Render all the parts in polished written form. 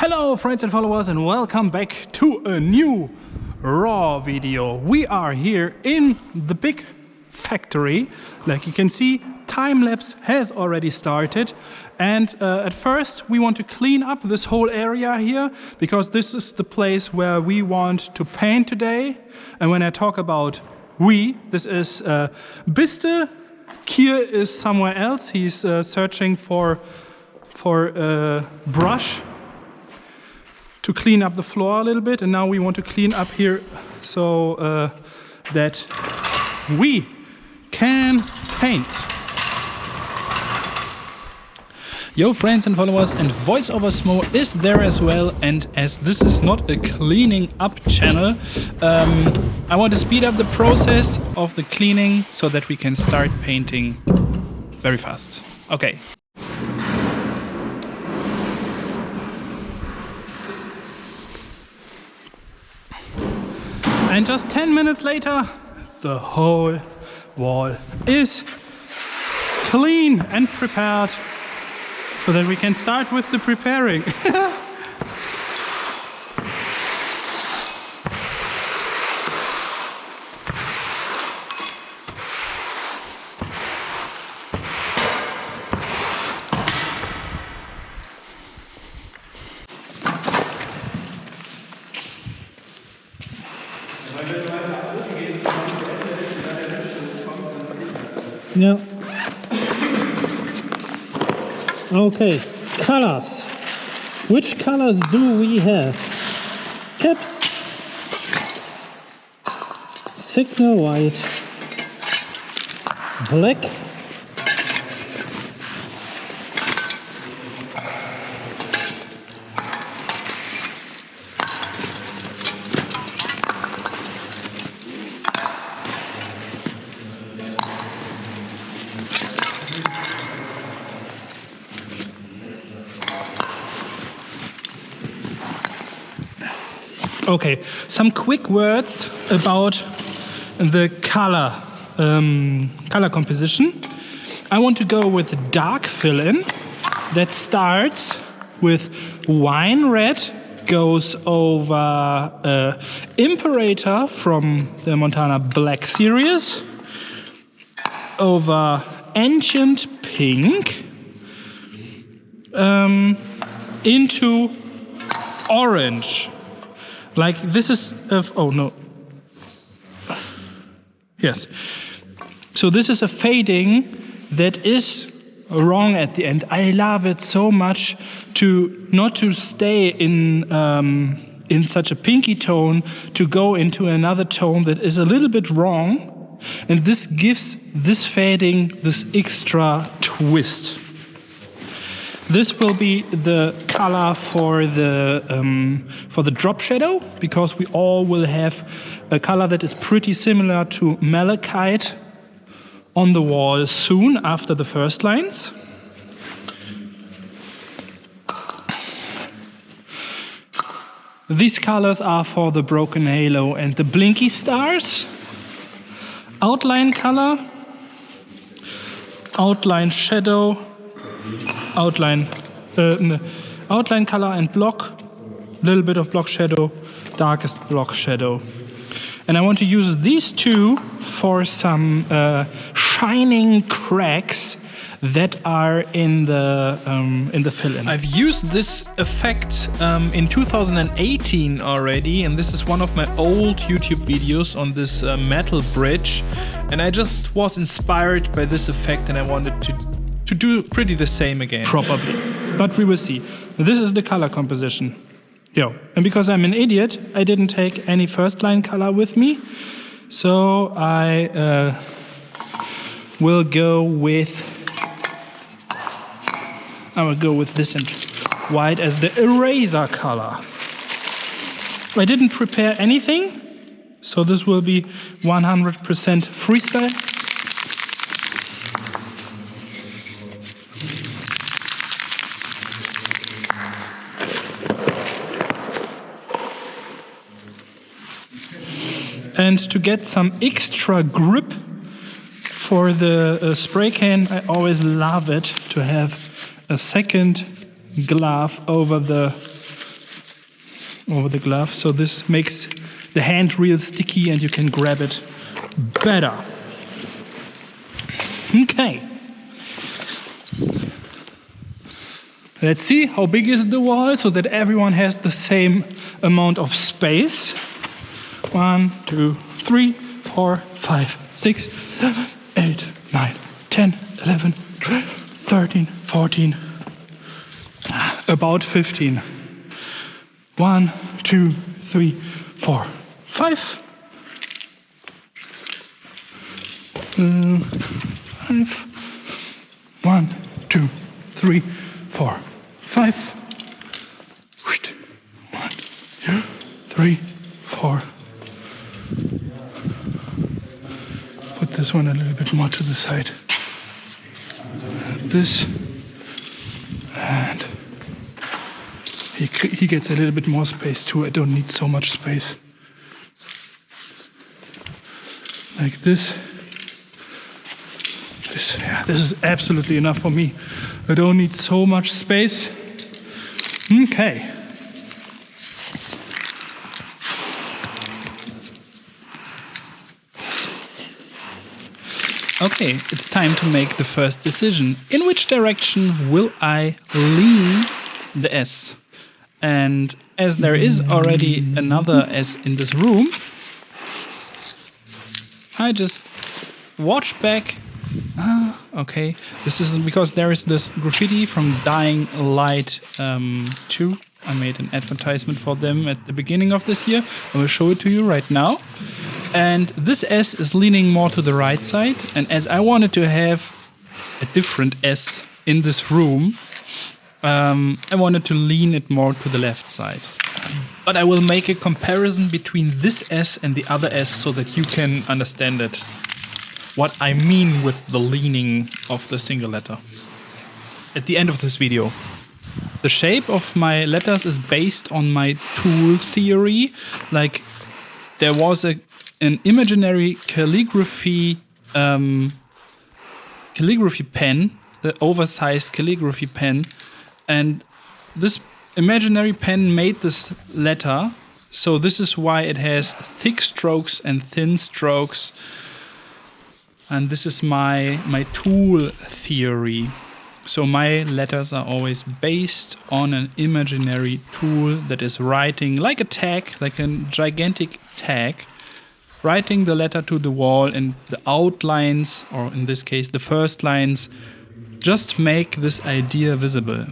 Hello friends and followers, and welcome back to a new raw video. We are here in the big factory. Like you can see, time-lapse has already started, and at first we want to clean up this whole area here because this is the place where we want to paint today. And when I talk about we, this is Biste. Kier is somewhere else. He's searching for a brush to clean up the floor a little bit, and now we want to clean up here so that we can paint. Yo friends and followers, and voiceover Smoe is there as well, and as this is not a cleaning up channel, I want to speed up the process of the cleaning so that we can start painting very fast. Okay. And just 10 minutes later, the whole wall is clean and prepared so that we can start with the preparing. Yeah. Okay, colors. Which colors do we have? Caps, signal white, black, Okay, some quick words about the color composition. I want to go with dark fill-in that starts with wine red, goes over Imperator from the Montana Black series, over Ancient Pink, into orange. Like this is, oh no, yes. So this is a fading that is wrong at the end. I love it so much to not to stay in such a pinky tone, to go into another tone that is a little bit wrong. And this gives this fading this extra twist. This will be the color for the drop shadow, because we all will have a color that is pretty similar to malachite on the wall soon after the first lines. These colors are for the broken halo and the blinky stars. Outline color, outline shadow, outline color and block, little bit of block shadow, darkest block shadow. And I want to use these two for some shining cracks that are in the fill-in. I've used this effect in 2018 already, and this is one of my old YouTube videos on this metal bridge, and I just was inspired by this effect and I wanted to do pretty the same again. Probably, but we will see. This is the color composition. Yo, and because I'm an idiot, I didn't take any first line color with me, so I will go with this and white as the eraser color. I didn't prepare anything, so this will be 100% freestyle. And to get some extra grip for the spray can, I always love it to have a second glove over the over the glove, so this makes the hand real sticky and you can grab it better. Okay. Let's see how big is the wall so that everyone has the same amount of space. 1, 2, 3, 4, 5, 6, 7, 8, 9, 10, 11, 12, 13, 14, about 15. 1, 2, 3, 4, 5. 5. 1, 2, 3, 4, 5. 1, 2, 3, 4. Put this one a little bit more to the side. This. And he gets a little bit more space too. I don't need so much space. Like this. This is absolutely enough for me. I don't need so much space. Okay. Okay, it's time to make the first decision. In which direction will I lean the S? And as there is already another S in this room, I just watch back. Okay, this is because there is this Graffiti from Dying Light 2. I made an advertisement for them at the beginning of this year. I will show it to you right now. And this S is leaning more to the right side. And as I wanted to have a different S in this room, I wanted to lean it more to the left side. But I will make a comparison between this S and the other S so that you can understand it. What I mean with the leaning of the single letter at the end of this video. The shape of my letters is based on my tool theory. Like there was an imaginary calligraphy pen, the oversized calligraphy pen, and this imaginary pen made this letter. So this is why it has thick strokes and thin strokes. And this is my tool theory. So my letters are always based on an imaginary tool that is writing like a tag, like a gigantic tag, writing the letter to the wall, and the outlines, or in this case the first lines, just make this idea visible.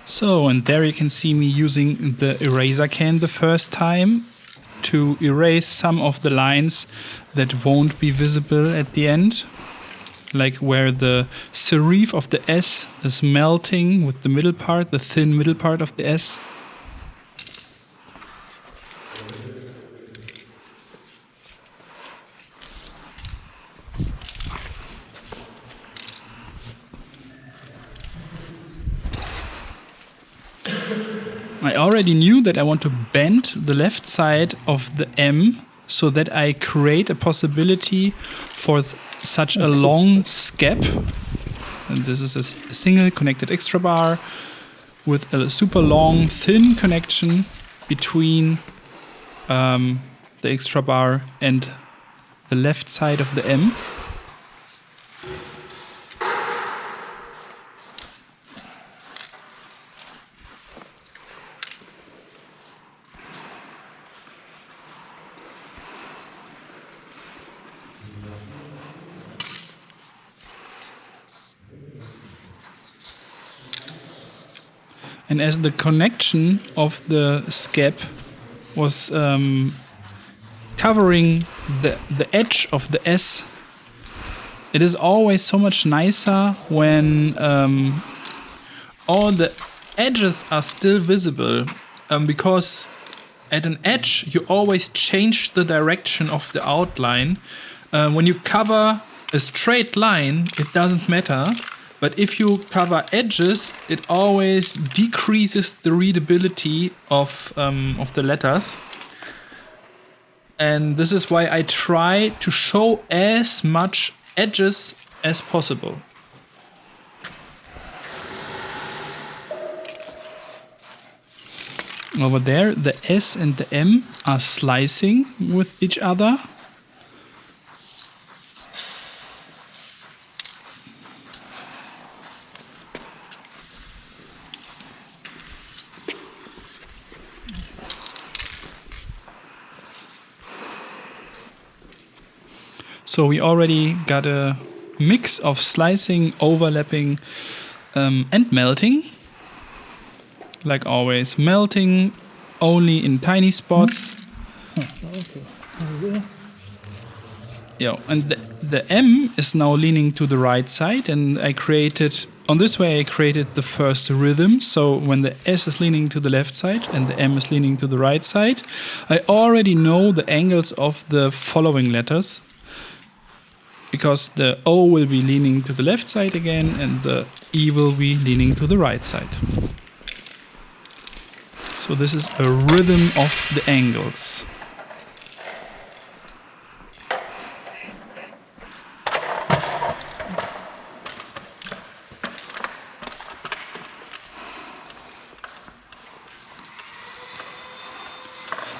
So, and there you can see me using the eraser can the first time to erase some of the lines that won't be visible at the end. Like where the serif of the S is melting with the middle part, the thin middle part of the S. I already knew that I want to bend the left side of the M so that I create a possibility for such a long skep. And this is a single connected extra bar with a super long thin connection between the extra bar and the left side of the M. And as the connection of the skep was covering the edge of the S, it is always so much nicer when all the edges are still visible, because at an edge you always change the direction of the outline. When you cover a straight line, it doesn't matter, but if you cover edges, it always decreases the readability of the letters. And this is why I try to show as much edges as possible. Over there, the S and the M are slicing with each other. So we already got a mix of slicing, overlapping, and melting. Like always, melting only in tiny spots. Yeah, and the M is now leaning to the right side, and I created the first rhythm. So when the S is leaning to the left side and the M is leaning to the right side, I already know the angles of the following letters, because the O will be leaning to the left side again and the E will be leaning to the right side. So this is a rhythm of the angles.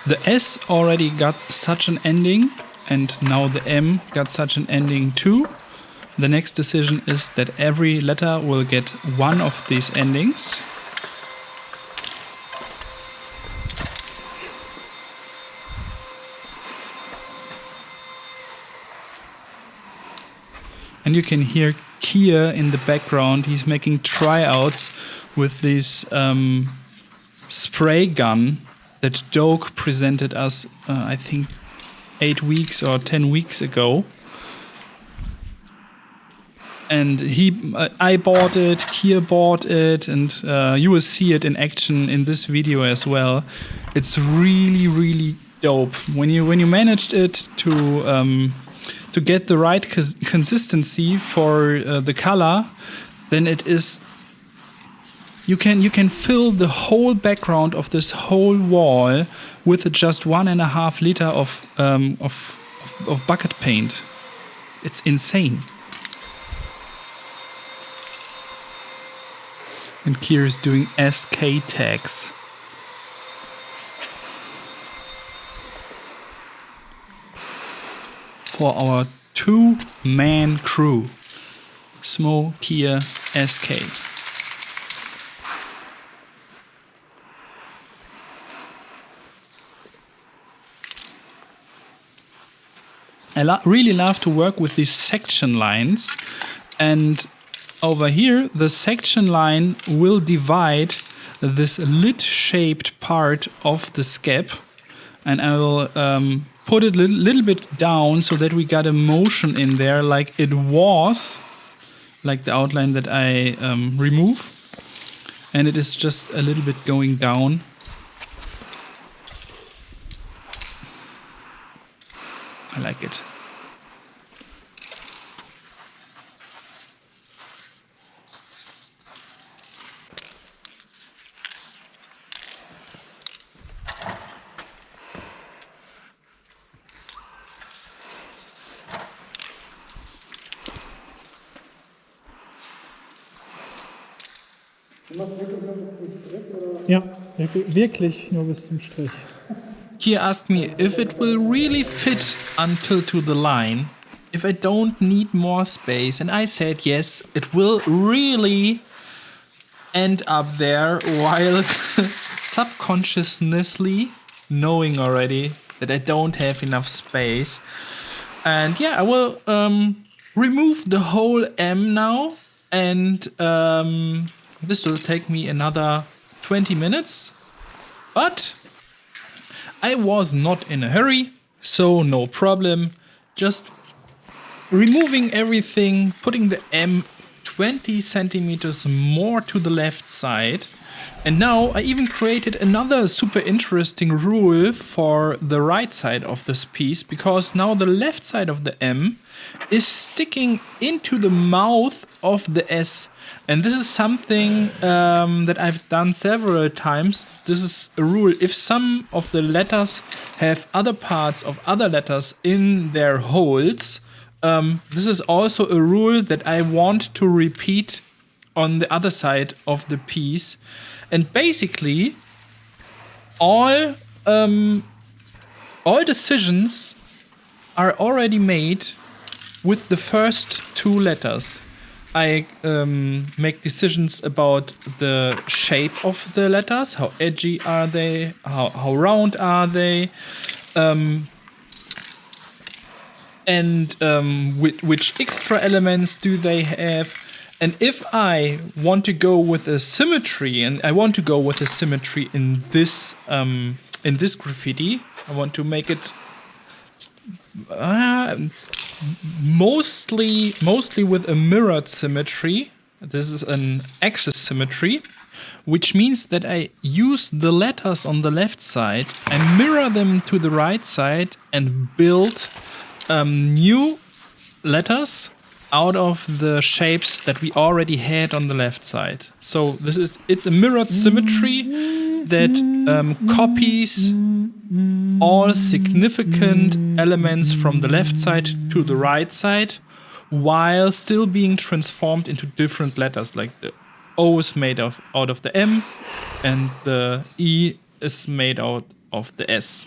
The S already got such an ending, and now the M got such an ending too. The next decision is that every letter will get one of these endings. And you can hear Kier in the background. He's making tryouts with this spray gun that Doak presented us, I think, 8 weeks or 10 weeks ago. And I bought it, Kier bought it, and you will see it in action in this video as well. It's really, really dope. When you managed it to get the right consistency for the color, then it is. You can fill the whole background of this whole wall with just 1.5 liter of bucket paint. It's insane. And Kier is doing SK tags. For our 2-man crew. Smoe, Kier, SK. I really love to work with these section lines, and over here the section line will divide this lid-shaped part of the scap, and I will put it a little bit down so that we got a motion in there, like it was, like the outline that I remove, and it is just a little bit going down. I like it. Ja, wirklich nur bis zum Strich. Kier asked me if it will really fit until to the line, if I don't need more space, and I said yes, it will really end up there, while subconsciously knowing already that I don't have enough space. And yeah, I will remove the whole M now, and this will take me another 20 minutes, but I was not in a hurry, so no problem. Just removing everything, putting the M 20 centimeters more to the left side. And now I even created another super interesting rule for the right side of this piece, because now the left side of the M is sticking into the mouth of the S. And this is something that I've done several times. This is a rule. If some of the letters have other parts of other letters in their holes, this is also a rule that I want to repeat on the other side of the piece. And basically, all decisions are already made with the first two letters. I make decisions about the shape of the letters, how edgy are they, how round are they, and which extra elements do they have. And if I want to go with a symmetry, and I want to go with a symmetry in this graffiti, I want to make it mostly with a mirrored symmetry. This is an axis symmetry, which means that I use the letters on the left side, I mirror them to the right side, and build new letters out of the shapes that we already had on the left side. So it's a mirrored symmetry that copies all significant elements from the left side to the right side, while still being transformed into different letters. Like the O is made out of the M, and the E is made out of the S.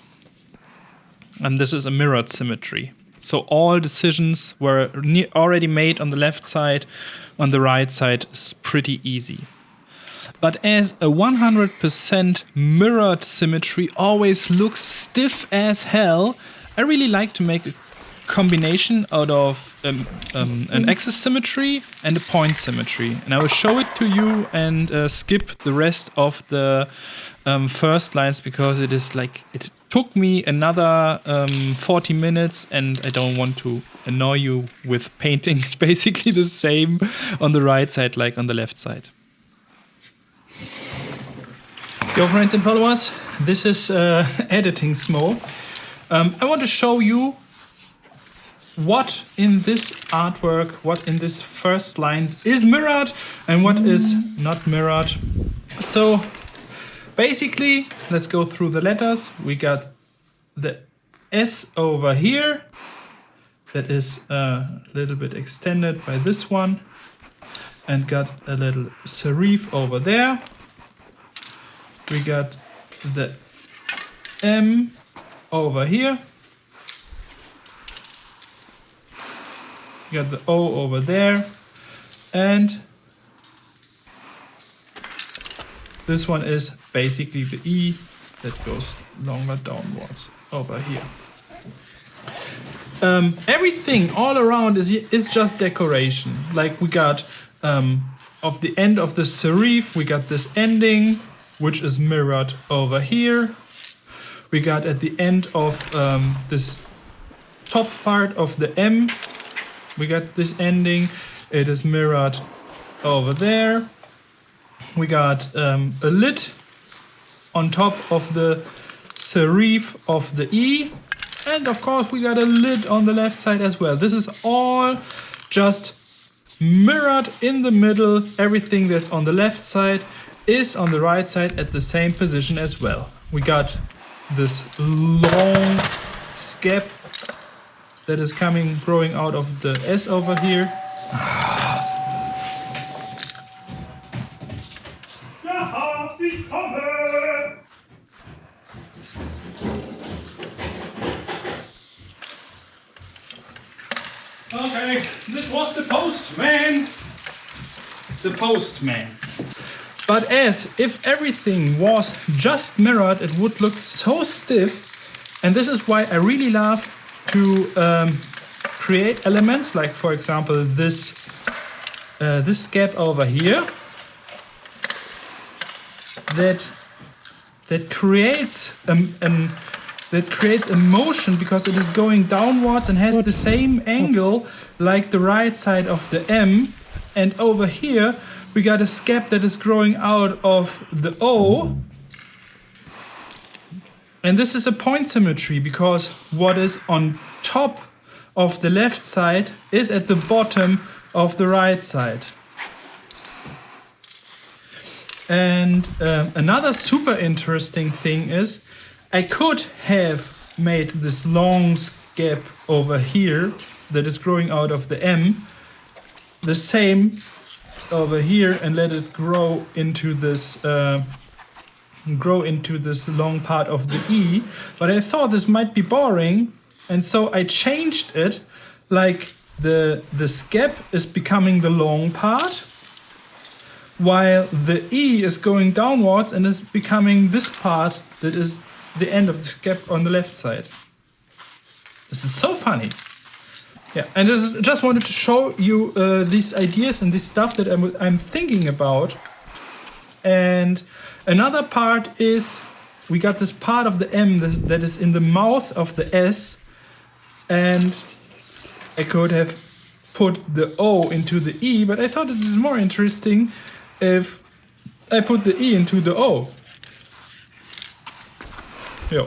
And this is a mirrored symmetry. So all decisions were already made on the left side. On the right side is pretty easy. But as a 100% mirrored symmetry always looks stiff as hell, I really like to make a combination out of an axis symmetry and a point symmetry. And I will show it to you and skip the rest of the first lines, because it took me another 40 minutes, and I don't want to annoy you with painting basically the same on the right side like on the left side. Yo, friends and followers, this is editing Smoe. I want to show you what in this artwork, what in this first lines is mirrored and what is not mirrored. So basically, let's go through the letters. We got the S over here. That is a little bit extended by this one. And got a little serif over there. We got the M over here. We got the O over there. And this one is basically the E that goes longer downwards over here. Everything all around is just decoration. Like we got of the end of the serif, we got this ending, which is mirrored over here. We got at the end of this top part of the M, we got this ending. It is mirrored over there. We got a lid on top of the serif of the E. And of course we got a lid on the left side as well. This is all just mirrored in the middle. Everything that's on the left side is on the right side at the same position as well. We got this long scab that is growing out of the S over here. Okay, this was the postman. The postman. But as if everything was just mirrored, it would look so stiff. And this is why I really love to create elements, like for example this scab over here, that creates that creates a motion because it is going downwards and has the same angle like the right side of the M. And over here we got a scap that is growing out of the O. And this is a point symmetry because what is on top of the left side is at the bottom of the right side. And another super interesting thing is I could have made this long scap over here that is growing out of the M, the same over here, and let it grow into this long part of the E. But I thought this might be boring, and so I changed it like the scap is becoming the long part, while the E is going downwards and is becoming this part that is the end of the scap on the left side. This is so funny. Yeah, and I just wanted to show you these ideas and this stuff that I'm thinking about. And another part is we got this part of the M that is in the mouth of the S, and I could have put the O into the E, but I thought it is more interesting if I put the E into the O. Yeah.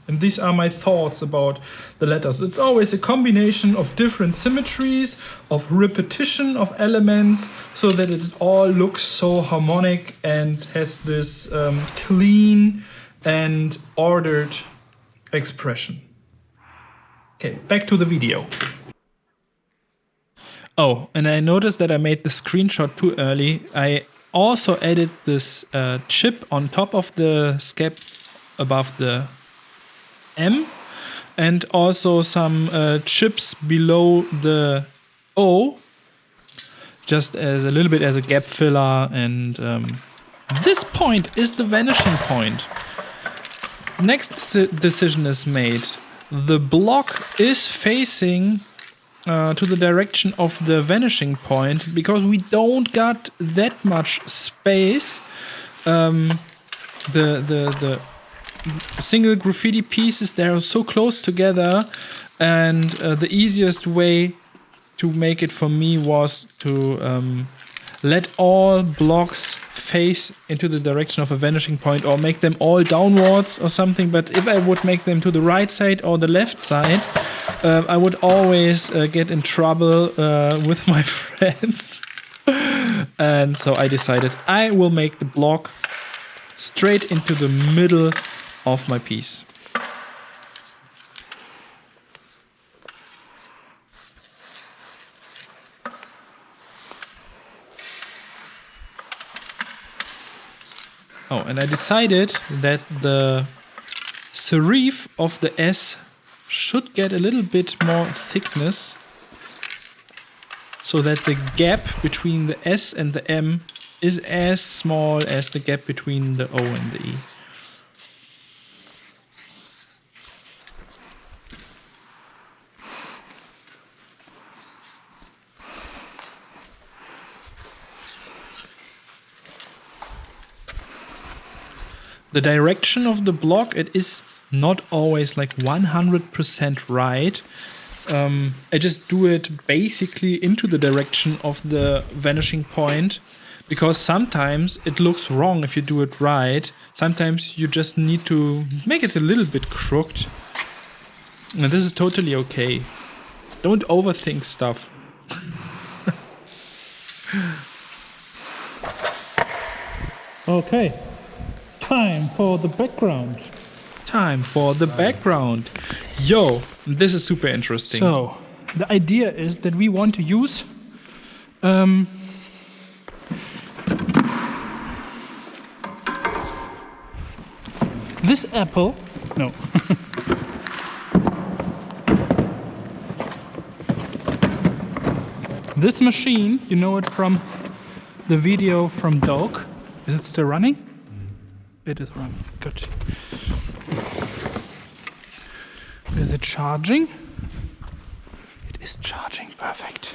And these are my thoughts about the letters. It's always a combination of different symmetries, of repetition of elements, so that it all looks so harmonic and has this clean and ordered expression. Okay, back to the video. Oh, and I noticed that I made the screenshot too early. I also added this chip on top of the scap above the M, and also some chips below the O, just as a little bit as a gap filler. And this point is the vanishing point. Next decision is made. The block is facing to the direction of the vanishing point because we don't got that much space. The single graffiti pieces, they are so close together, and the easiest way to make it for me was to let all blocks face into the direction of a vanishing point, or make them all downwards or something. But if I would make them to the right side or the left side, I would always get in trouble with my friends. And so I decided I will make the block straight into the middle of my piece. Oh, and I decided that the serif of the S should get a little bit more thickness, so that the gap between the S and the M is as small as the gap between the O and the E. The direction of the block, it is not always like 100% right. I just do it basically into the direction of the vanishing point, because sometimes it looks wrong if you do it right. Sometimes you just need to make it a little bit crooked. And this is totally okay. Don't overthink stuff. Okay. Time for the background. Time for the background. Yo, this is super interesting. So, the idea is that we want to use this apple. No. This machine, you know it from the video from Dog. Is it still running? It is running. Good. Is it charging? It is charging. Perfect.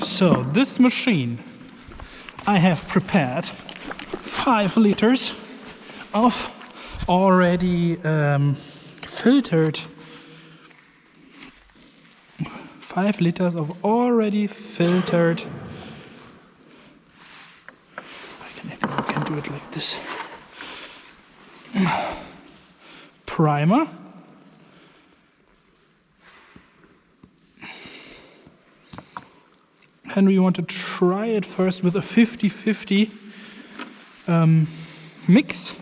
So this machine I have prepared 5 liters of already filtered 5 liters of already filtered. I think we can do it like this. Primer. And we want to try it first with a 50-50 mix.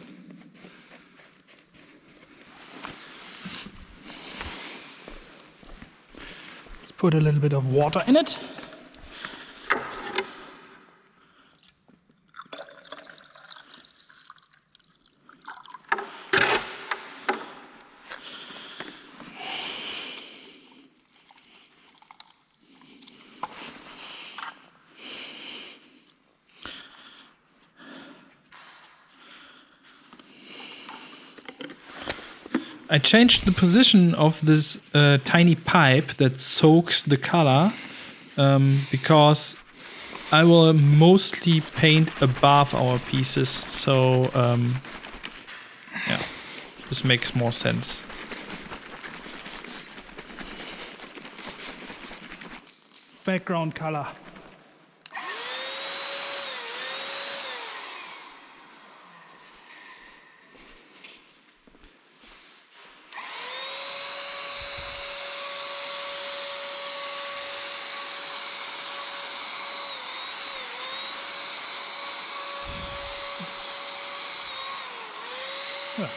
Let's put a little bit of water in it. I changed the position of this tiny pipe that soaks the color because I will mostly paint above our pieces. So yeah, this makes more sense. Background color.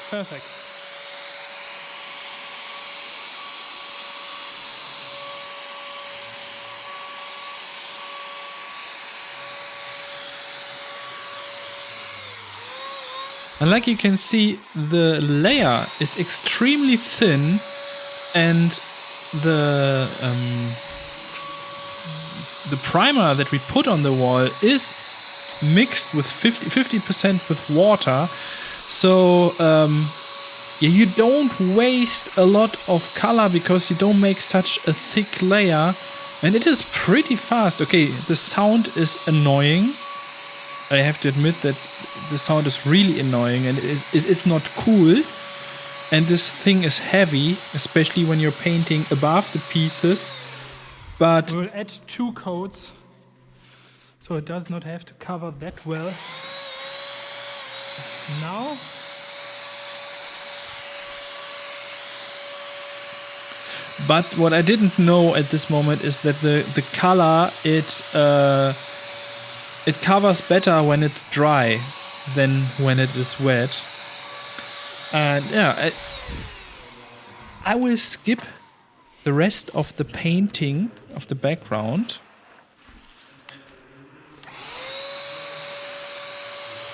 Perfect. And like you can see, the layer is extremely thin, and the primer that we put on the wall is mixed with 50% with water. So yeah, you don't waste a lot of color because you don't make such a thick layer, and it is pretty fast. Okay, the sound is annoying. I have to admit that the sound is really annoying, and it is not cool. And this thing is heavy, especially when you're painting above the pieces. But we'll add 2 coats, so it does not have to cover that well. Now but what I didn't know at this moment is that the color it covers better when it's dry than when it is wet. And yeah, I will skip the rest of the painting of the background.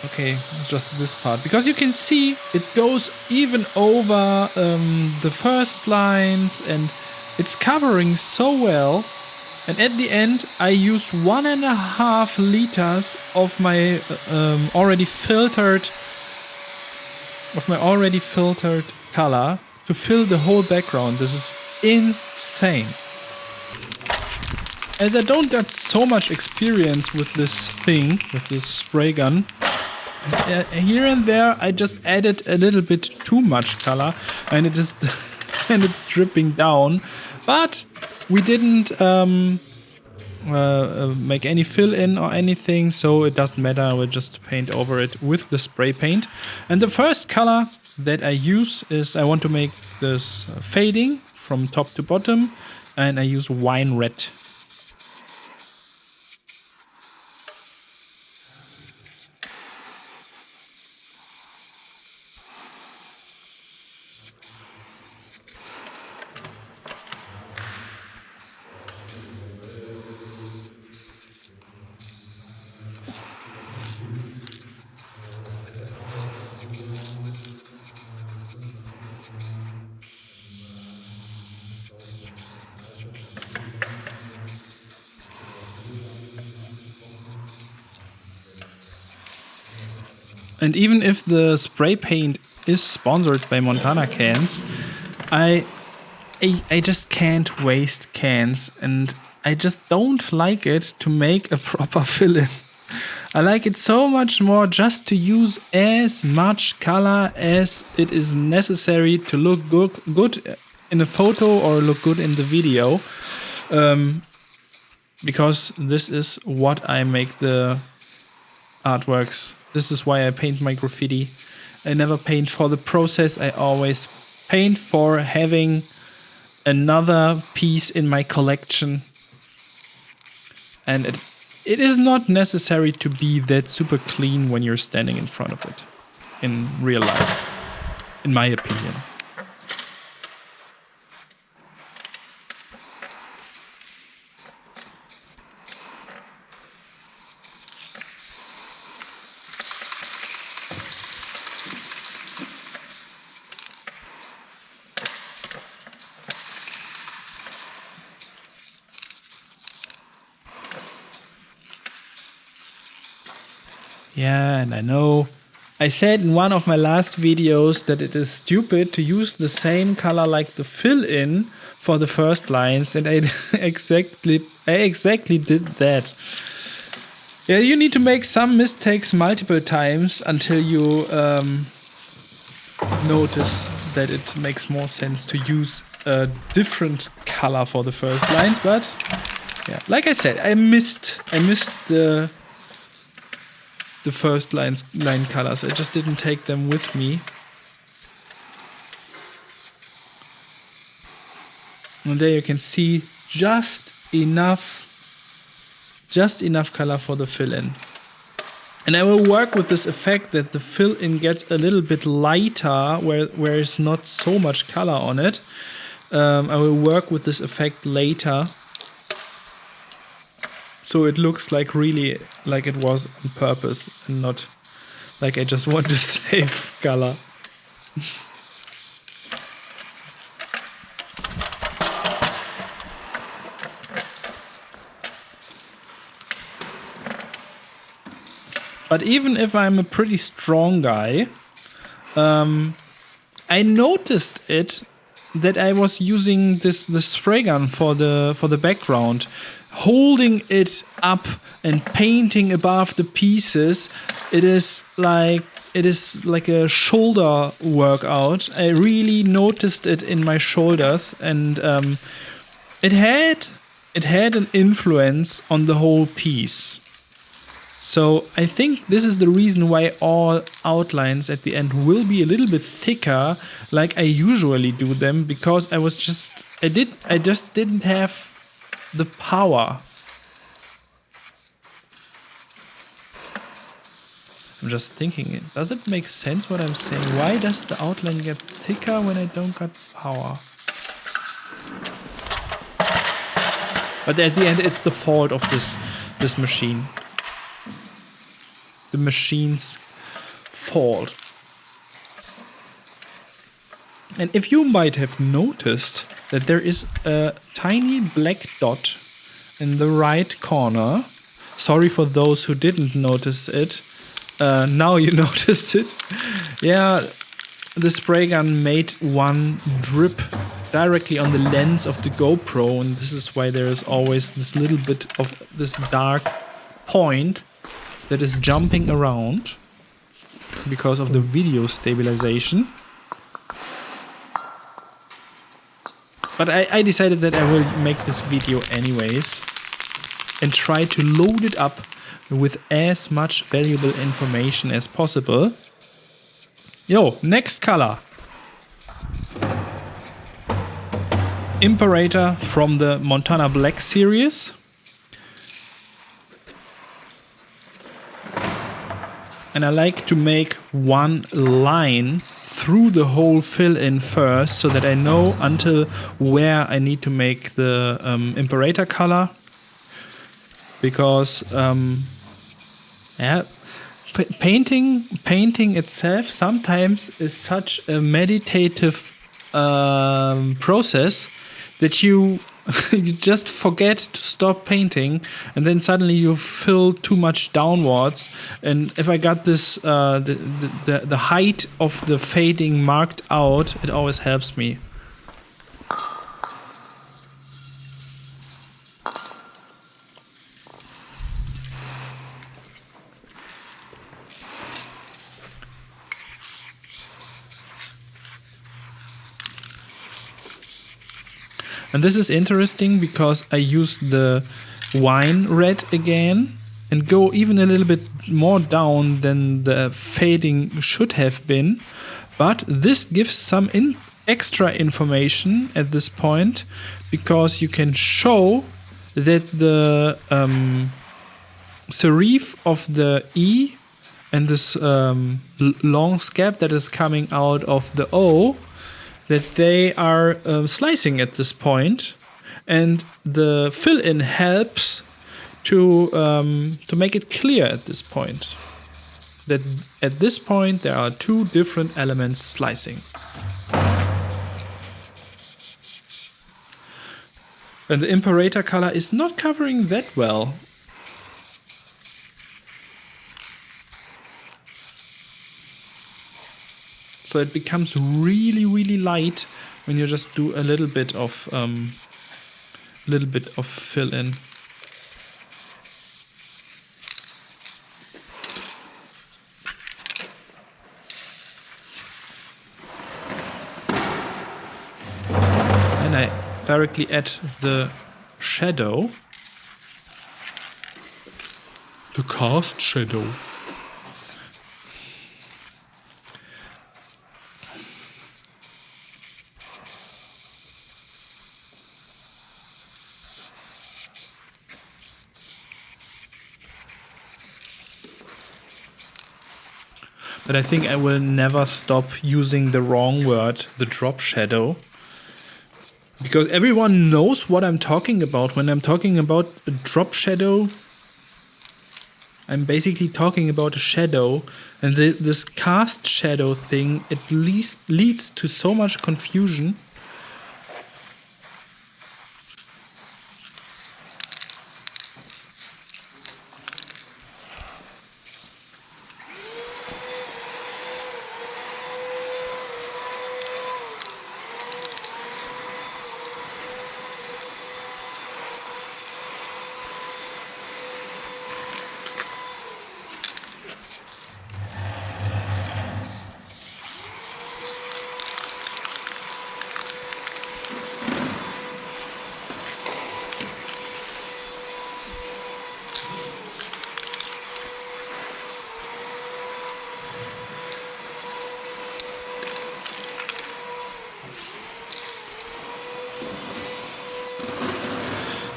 Okay, just this part, because you can see it goes even over the first lines, and it's covering so well. And at the end, I used 1.5 liters of my already filtered color to fill the whole background. This is insane. As I don't got so much experience with this thing, with this spray gun, here and there I just added a little bit too much color, and it is and it's dripping down. But we didn't make any fill in or anything, so it doesn't matter. I will just paint over it with the spray paint. And the first color that I use is, I want to make this fading from top to bottom, and I use wine red. And even if the spray paint is sponsored by Montana Cans, I just can't waste cans, and I just don't like it to make a proper fill-in. I like it so much more just to use as much color as it is necessary to look good in a photo or look good in the video. Because this is what I make the artworks. This is why I paint my graffiti. I never paint for the process. I always paint for having another piece in my collection. And it is not necessary to be that super clean when you're standing in front of it in real life, in my opinion. Yeah, and I know I said in one of my last videos that it is stupid to use the same color like the fill-in for the first lines, and I exactly did that. Yeah, you need to make some mistakes multiple times until you notice that it makes more sense to use a different color for the first lines. But yeah, like I said, I missed the first line colors. I just didn't take them with me. And there you can see just enough color for the fill-in. And I will work with this effect that the fill-in gets a little bit lighter where there's not so much color on it. I will work with this effect later, so it looks like really like it was on purpose and not like I just want to save color. But even if I'm a pretty strong guy, I noticed it that I was using the spray gun for the background, holding it up and painting above the pieces. It is like a shoulder workout. I really noticed it in my shoulders, and it had an influence on the whole piece. So I think this is the reason why all outlines at the end will be a little bit thicker, like I usually do them, because I just didn't have the power. I'm just thinking, does it make sense what I'm saying? Why does the outline get thicker when I don't got power? But at the end, it's the fault of this machine. The machine's fault. And if you might have noticed that there is a tiny black dot in the right corner. Sorry for those who didn't notice it. Now you noticed it. Yeah, the spray gun made one drip directly on the lens of the GoPro, and this is why there is always this little bit of this dark point that is jumping around because of the video stabilization. But I decided that I will make this video anyways and try to load it up with as much valuable information as possible. Yo, next color. Imperator from the Montana Black series. And I like to make one line through the whole fill-in first, so that I know until where I need to make the imperator color. Because painting itself sometimes is such a meditative process that you just forget to stop painting, and then suddenly you fill too much downwards. And if I got this the height of the fading marked out, it always helps me. And this is interesting because I use the wine red again and go even a little bit more down than the fading should have been. But this gives some extra information at this point, because you can show that the serif of the E and this long scab that is coming out of the O, that they are slicing at this point, and the fill-in helps to make it clear at this point that at this point there are two different elements slicing. And the imperator color is not covering that well. So it becomes really, really light when you just do a little bit of fill in. And I directly add the shadow, the cast shadow. But I think I will never stop using the wrong word, the drop shadow. Because everyone knows what I'm talking about. When I'm talking about a drop shadow, I'm basically talking about a shadow. And this cast shadow thing, at least leads to so much confusion.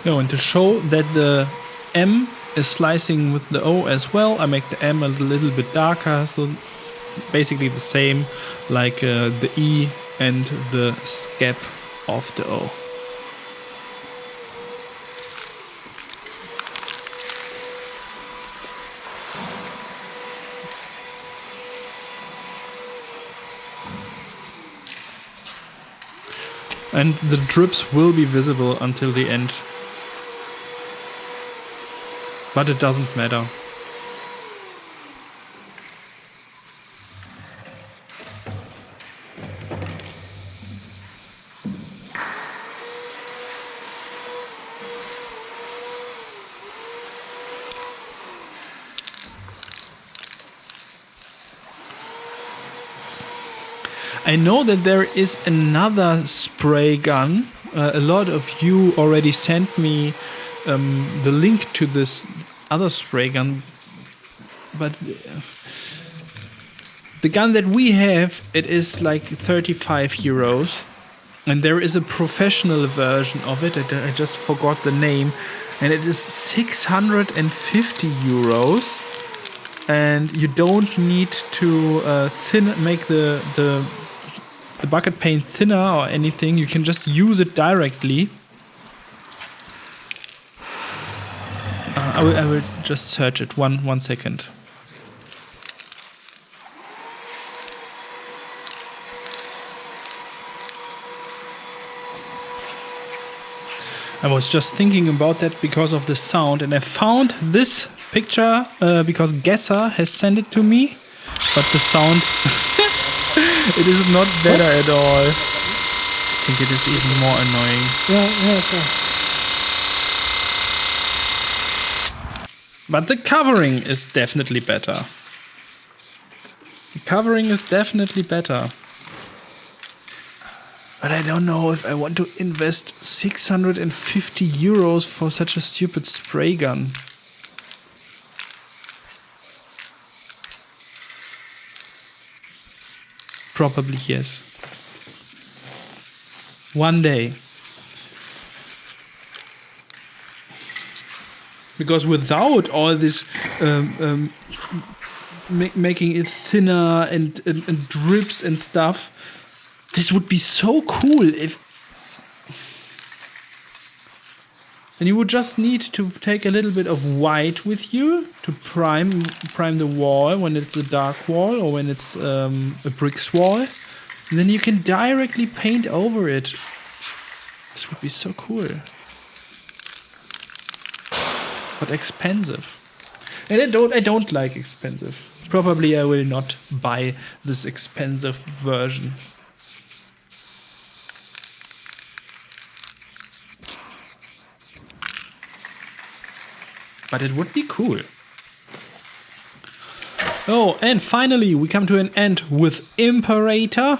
And to show that the M is slicing with the O as well, I make the M a little bit darker, so basically the same like the E and the scab of the O. And the drips will be visible until the end. But it doesn't matter. I know that there is another spray gun. A lot of you already sent me the link to this other spray gun, but the gun that we have, it is like 35 euros, and there is a professional version of it. I just forgot the name, and it is 650 euros, and you don't need to make the bucket paint thinner or anything. You can just use it directly. I will just search it. One second. I was just thinking about that because of the sound, and I found this picture because Gesser has sent it to me, but the sound it is not better at all. I think it is even more annoying. Yeah, okay. But the covering is definitely better. The covering is definitely better. But I don't know if I want to invest 650 euros for such a stupid spray gun. Probably yes. One day. Because without all this making it thinner and drips and stuff, this would be so cool if... And you would just need to take a little bit of white with you to prime the wall when it's a dark wall or when it's a bricks wall. And then you can directly paint over it. This would be so cool. But expensive. And I don't like expensive. Probably I will not buy this expensive version. But it would be cool. Oh, and finally we come to an end with Imperator.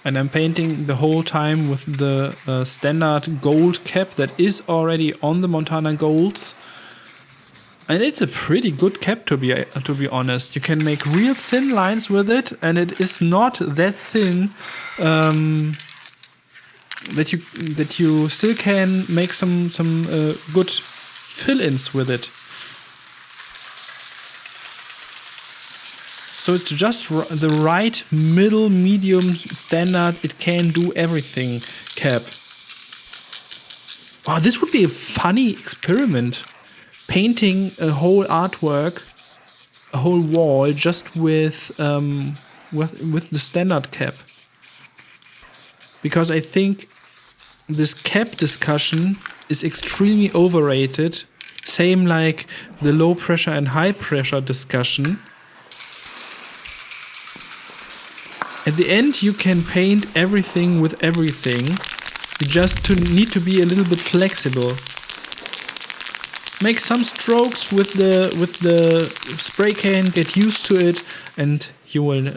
And I'm painting the whole time with the standard gold cap that is already on the Montana Golds. And it's a pretty good cap to be honest. You can make real thin lines with it, and it is not that thin that you still can make some good fill-ins with it. So it's just the right middle medium standard. It can do everything cap. Wow, this would be a funny experiment. Painting a whole artwork, a whole wall, just with the standard cap. Because I think this cap discussion is extremely overrated. Same like the low pressure and high pressure discussion. At the end, you can paint everything with everything. You just need to be a little bit flexible. Make some strokes with the spray can, get used to it, and you will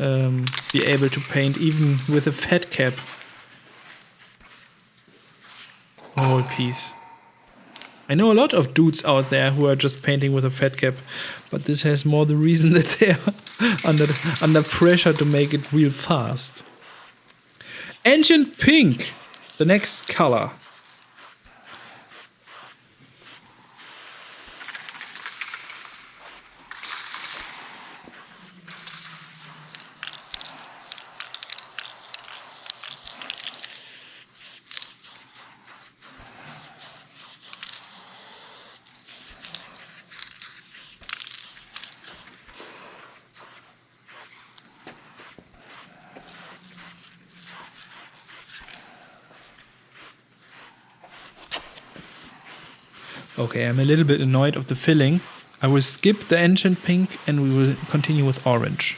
be able to paint even with a fat cap. Whole piece. I know a lot of dudes out there who are just painting with a fat cap, but this has more the reason that they are under pressure to make it real fast. Ancient Pink, the next color. Okay, I'm a little bit annoyed of the filling. I will skip the Ancient Pink and we will continue with orange.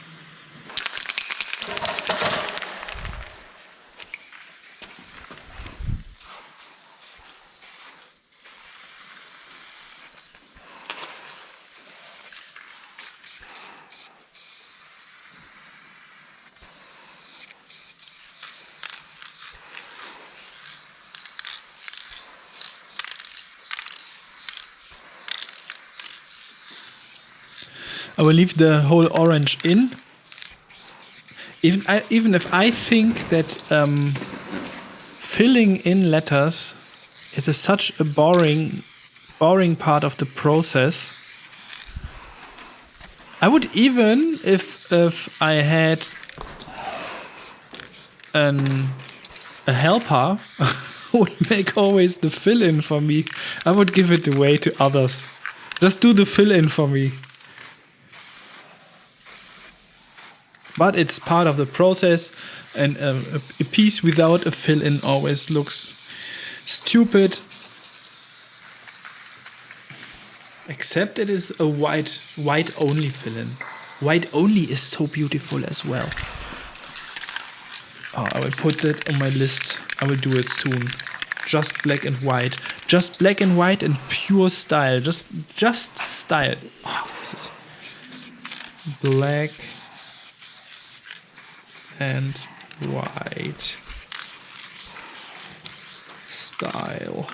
I will leave the whole orange in. Even if I think that filling in letters is such a boring part of the process. I would even, if I had a helper would make always the fill-in for me, I would give it away to others. Just do the fill-in for me. But it's part of the process, and a piece without a fill-in always looks stupid. Except it is a white only fill-in. White only is so beautiful as well. Oh, I will put that on my list. I will do it soon. Just black and white. Just black and white and pure style. Just style. Oh, this is black and white style.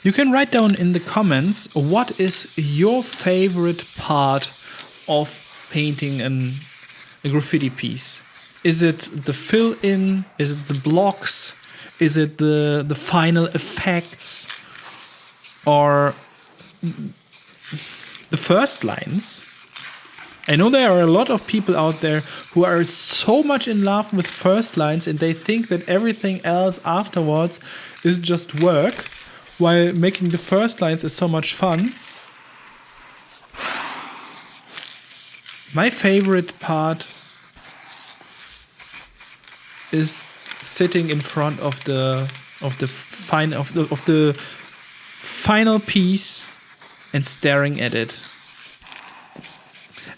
You can write down in the comments what is your favorite part of painting a graffiti piece. Is it the fill-in? Is it the blocks? Is it the final effects? Or the first lines? I know there are a lot of people out there who are so much in love with first lines and they think that everything else afterwards is just work, while making the first lines is so much fun. My favorite part is sitting in front of the final piece and staring at it.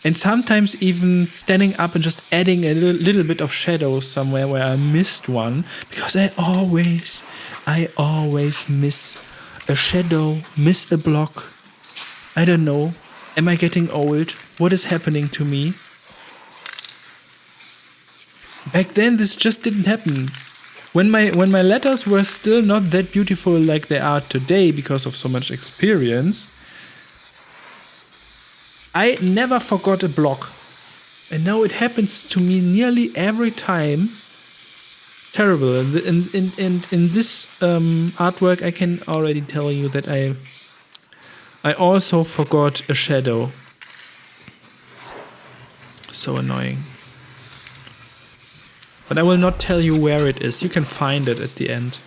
And sometimes even standing up and just adding a little bit of shadow somewhere where I missed one, because I always miss a shadow, miss a block. I don't know. Am I getting old? What is happening to me? Back then this just didn't happen. When my letters were still not that beautiful like they are today because of so much experience, I never forgot a block. And now it happens to me nearly every time. Terrible. And in this artwork, I can already tell you that I also forgot a shadow. So annoying. But I will not tell you where it is. You can find it at the end.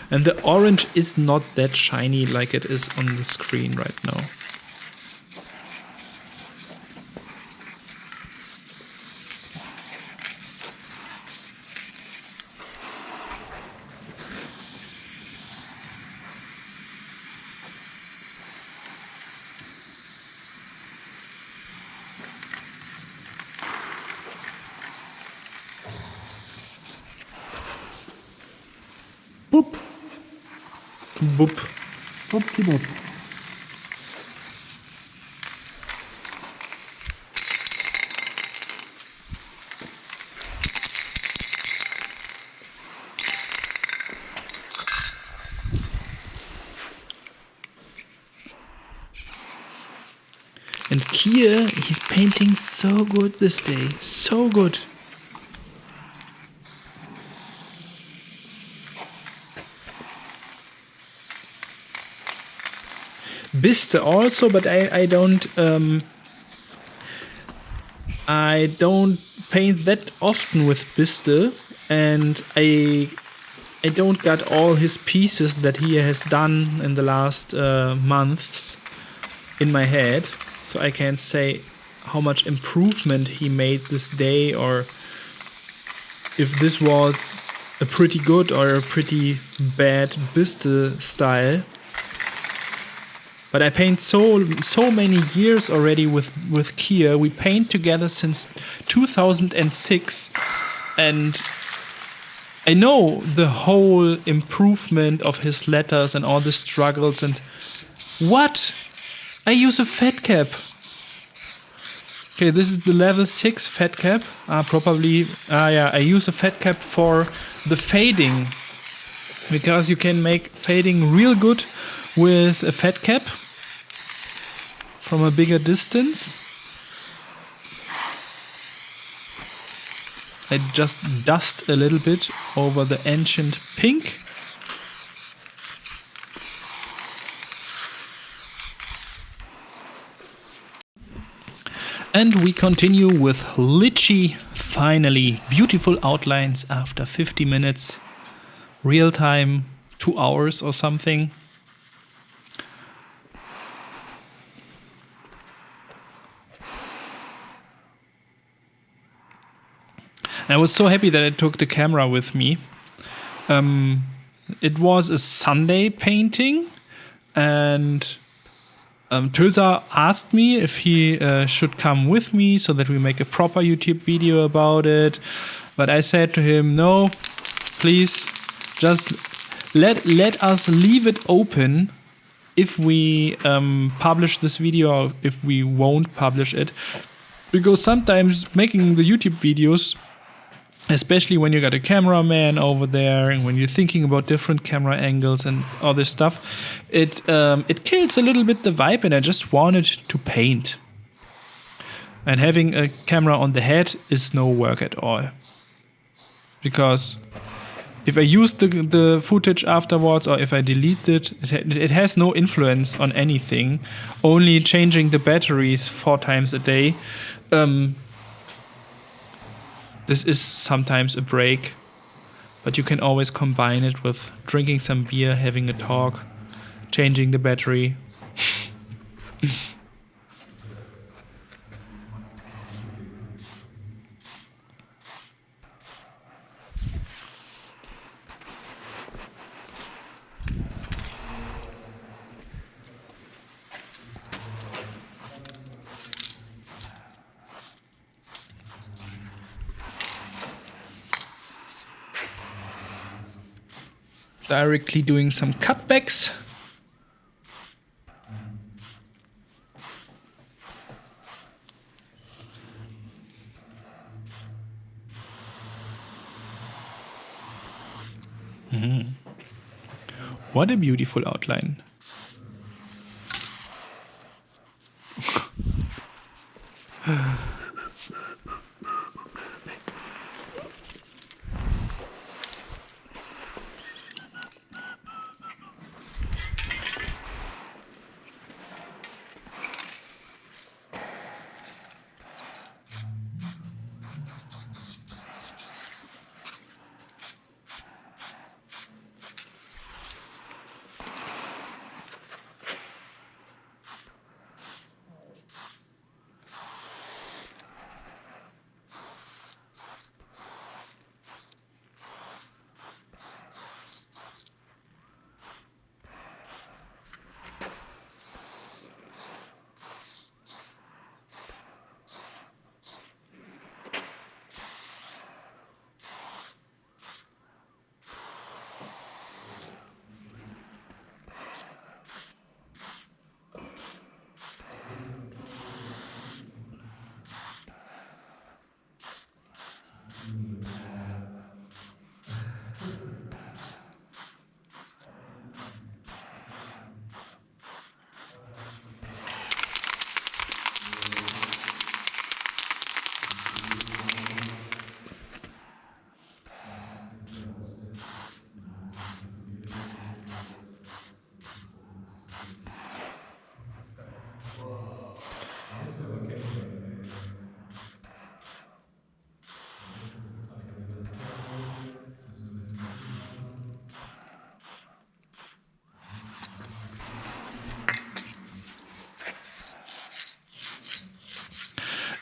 And the orange is not that shiny like it is on the screen right now. Boop. Boop. Boop. And Kier, he's painting so good this day. So good. Biste also, but I don't paint that often with Biste, and I don't got all his pieces that he has done in the last months in my head, so I can't say how much improvement he made this day, or if this was a pretty good or a pretty bad Biste style. But I paint so many years already with Kier. We paint together since 2006, and I know the whole improvement of his letters and all the struggles. And what? I use a fat cap. Okay, this is the level 6 fat cap. I use a fat cap for the fading, because you can make fading real good with a fat cap from a bigger distance. I just dust a little bit over the ancient pink. And we continue with Litchi. Finally, beautiful outlines after 50 minutes. Real time 2 hours or something. And I was so happy that I took the camera with me. It was a Sunday painting, and THÖSER asked me if he should come with me so that we make a proper YouTube video about it. But I said to him, no, please, just let us leave it open if we publish this video or if we won't publish it. Because sometimes making the YouTube videos, especially when you got a cameraman over there and when you're thinking about different camera angles and all this stuff, it kills a little bit the vibe, and I just wanted to paint. And having a camera on the head is no work at all. Because if I use the footage afterwards or if I delete it, it has no influence on anything. Only changing the batteries 4 times a day. This is sometimes a break, but you can always combine it with drinking some beer, having a talk, changing the battery. Directly doing some cutbacks. What a beautiful outline.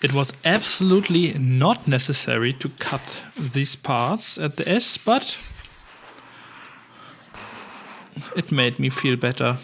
It was absolutely not necessary to cut these parts at the S, but it made me feel better.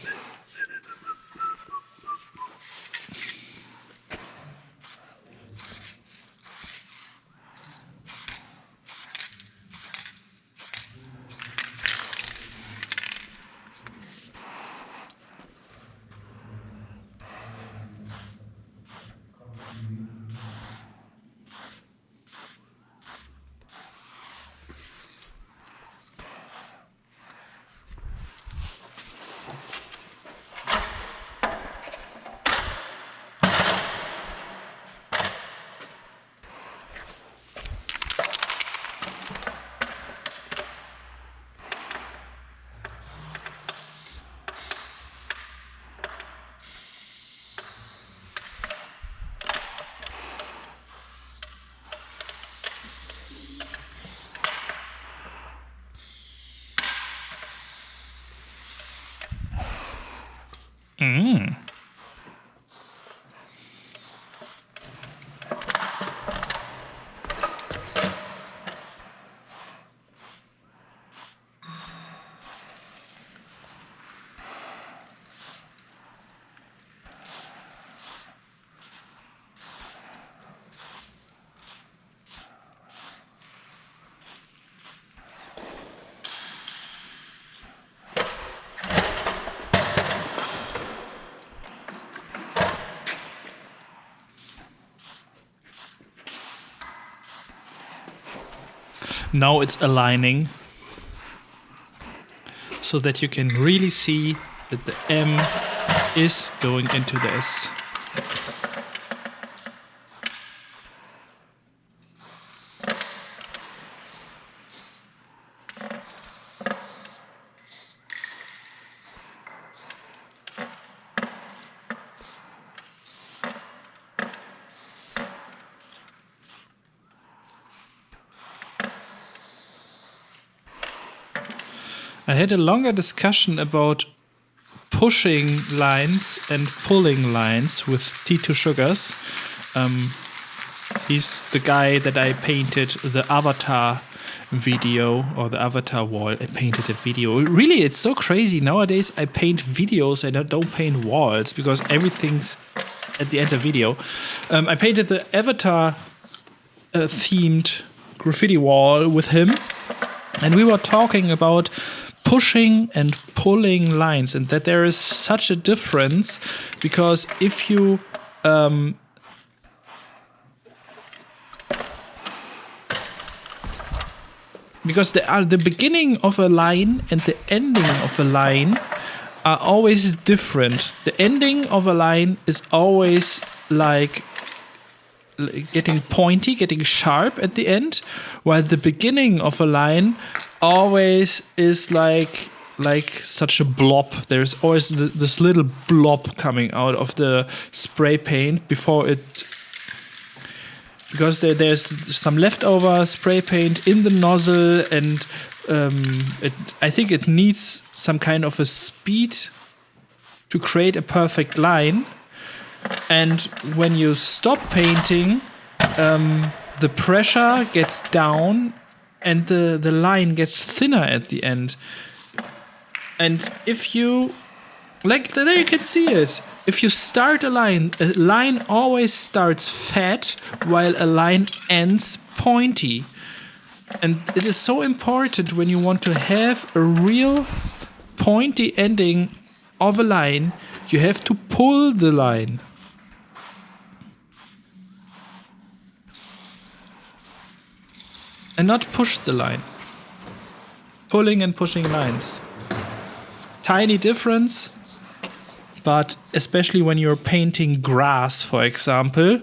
Now it's aligning so that you can really see that the M is going into the S. I had a longer discussion about pushing lines and pulling lines with T2Sugars. He's the guy that I painted the avatar video or the avatar wall. I painted a video. Really, it's so crazy. Nowadays, I paint videos and I don't paint walls because everything's at the end of video. I painted the avatar themed graffiti wall with him. And we were talking about pushing and pulling lines and that there is such a difference because if you because the beginning of a line and the ending of a line are always different. The ending of a line is always like getting pointy, getting sharp at the end, while the beginning of a line always is like such a blob. There's always this little blob coming out of the spray paint before it, because there's some leftover spray paint in the nozzle, and I think it needs some kind of a speed to create a perfect line. And when you stop painting, the pressure gets down and the line gets thinner at the end. And if you, like there you can see it. If you start a line always starts fat while a line ends pointy. And it is so important when you want to have a real pointy ending of a line, you have to pull the line. And not push the line. Pulling and pushing lines. Tiny difference, but especially when you're painting grass, for example,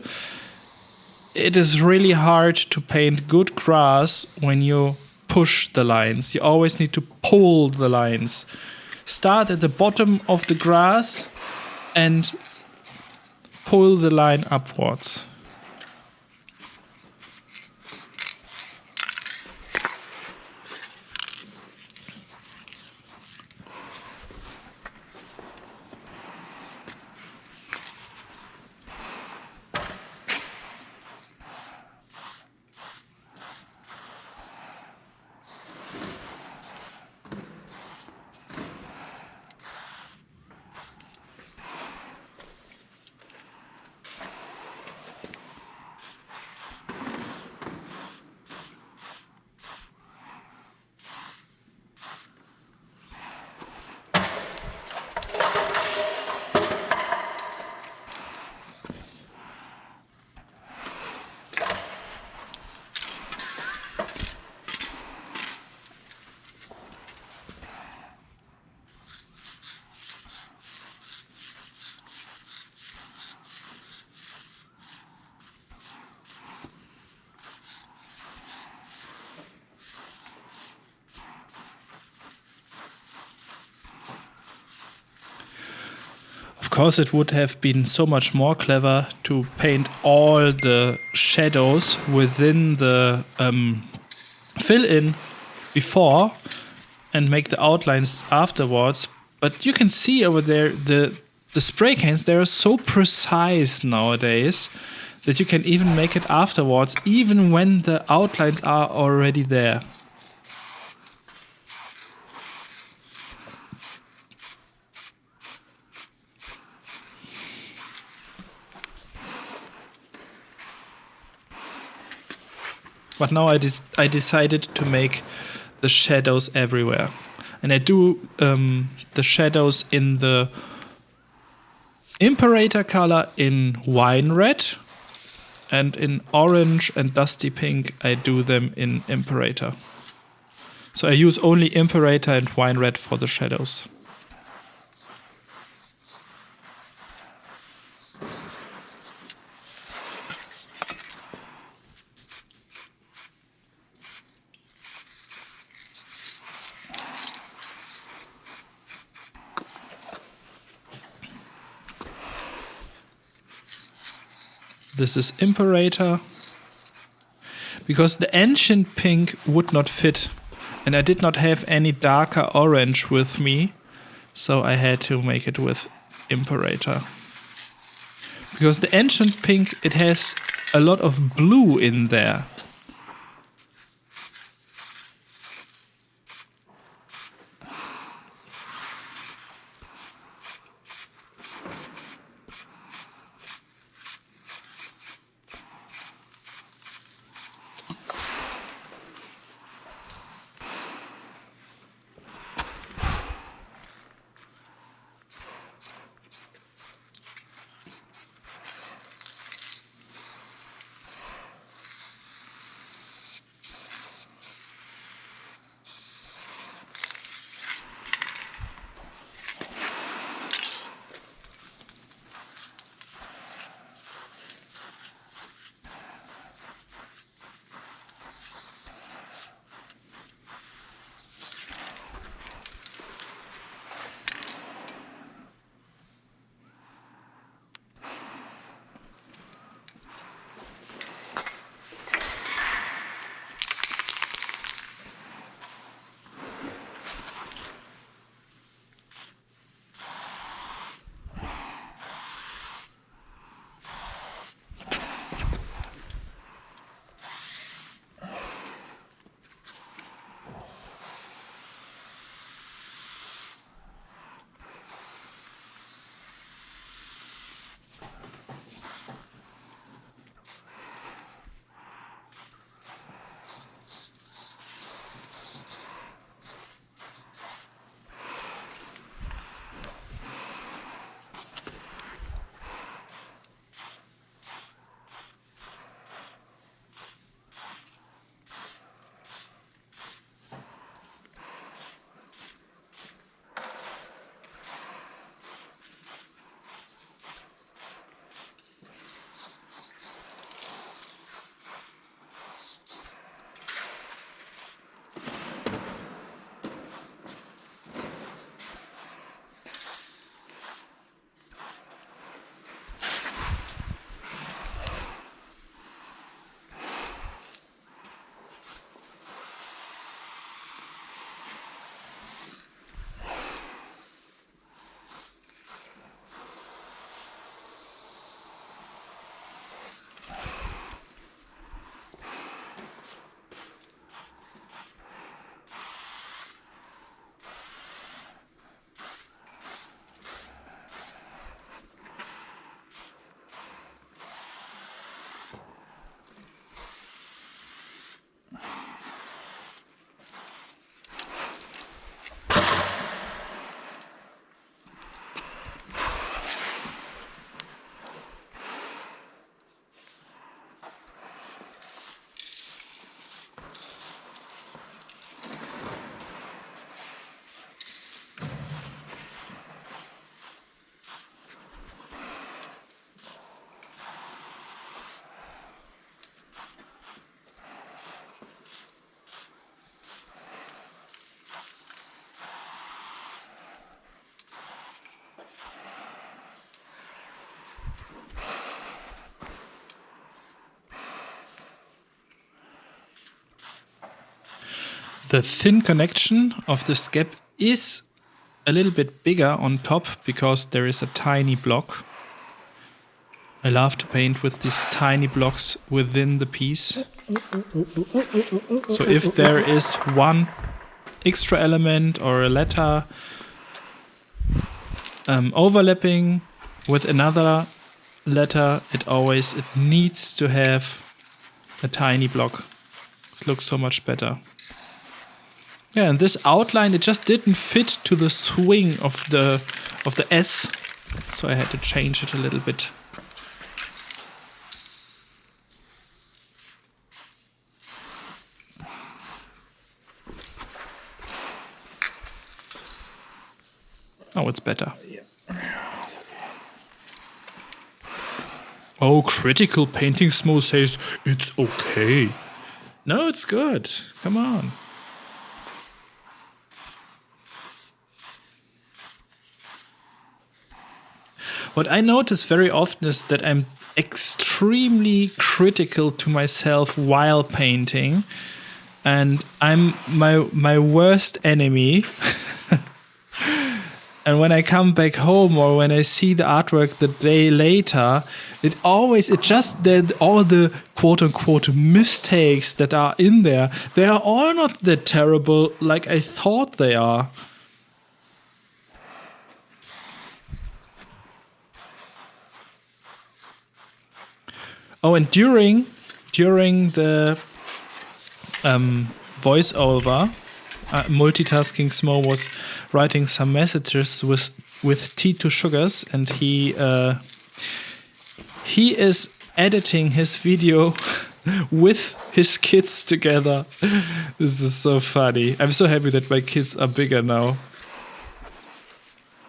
it is really hard to paint good grass when you push the lines. You always need to pull the lines. Start at the bottom of the grass and pull the line upwards. Of course, it would have been so much more clever to paint all the shadows within the fill-in before and make the outlines afterwards. But you can see over there the spray cans, they are so precise nowadays that you can even make it afterwards, even when the outlines are already there. But now I decided to make the shadows everywhere. And I do the shadows in the imperator color in wine red. And in orange and dusty pink, I do them in imperator. So I use only imperator and wine red for the shadows. This is imperator, because the ancient pink would not fit, and I did not have any darker orange with me, so I had to make it with imperator. Because the ancient pink, it has a lot of blue in there. The thin connection of this gap is a little bit bigger on top because there is a tiny block. I love to paint with these tiny blocks within the piece. So if there is one extra element or a letter overlapping with another letter, it needs to have a tiny block. It looks so much better. Yeah, and this outline, it just didn't fit to the swing of the S, so I had to change it a little bit. Oh, it's better. Oh, critical painting Smoe says it's okay. No, it's good. Come on. What I notice very often is that I'm extremely critical to myself while painting, and I'm my worst enemy. And when I come back home or when I see the artwork the day later, all the quote unquote mistakes that are in there, they are all not that terrible like I thought they are. Oh, and during the voiceover, multitasking Smoe was writing some messages with T2 Sugars, and he is editing his video with his kids together. This is so funny. I'm so happy that my kids are bigger now,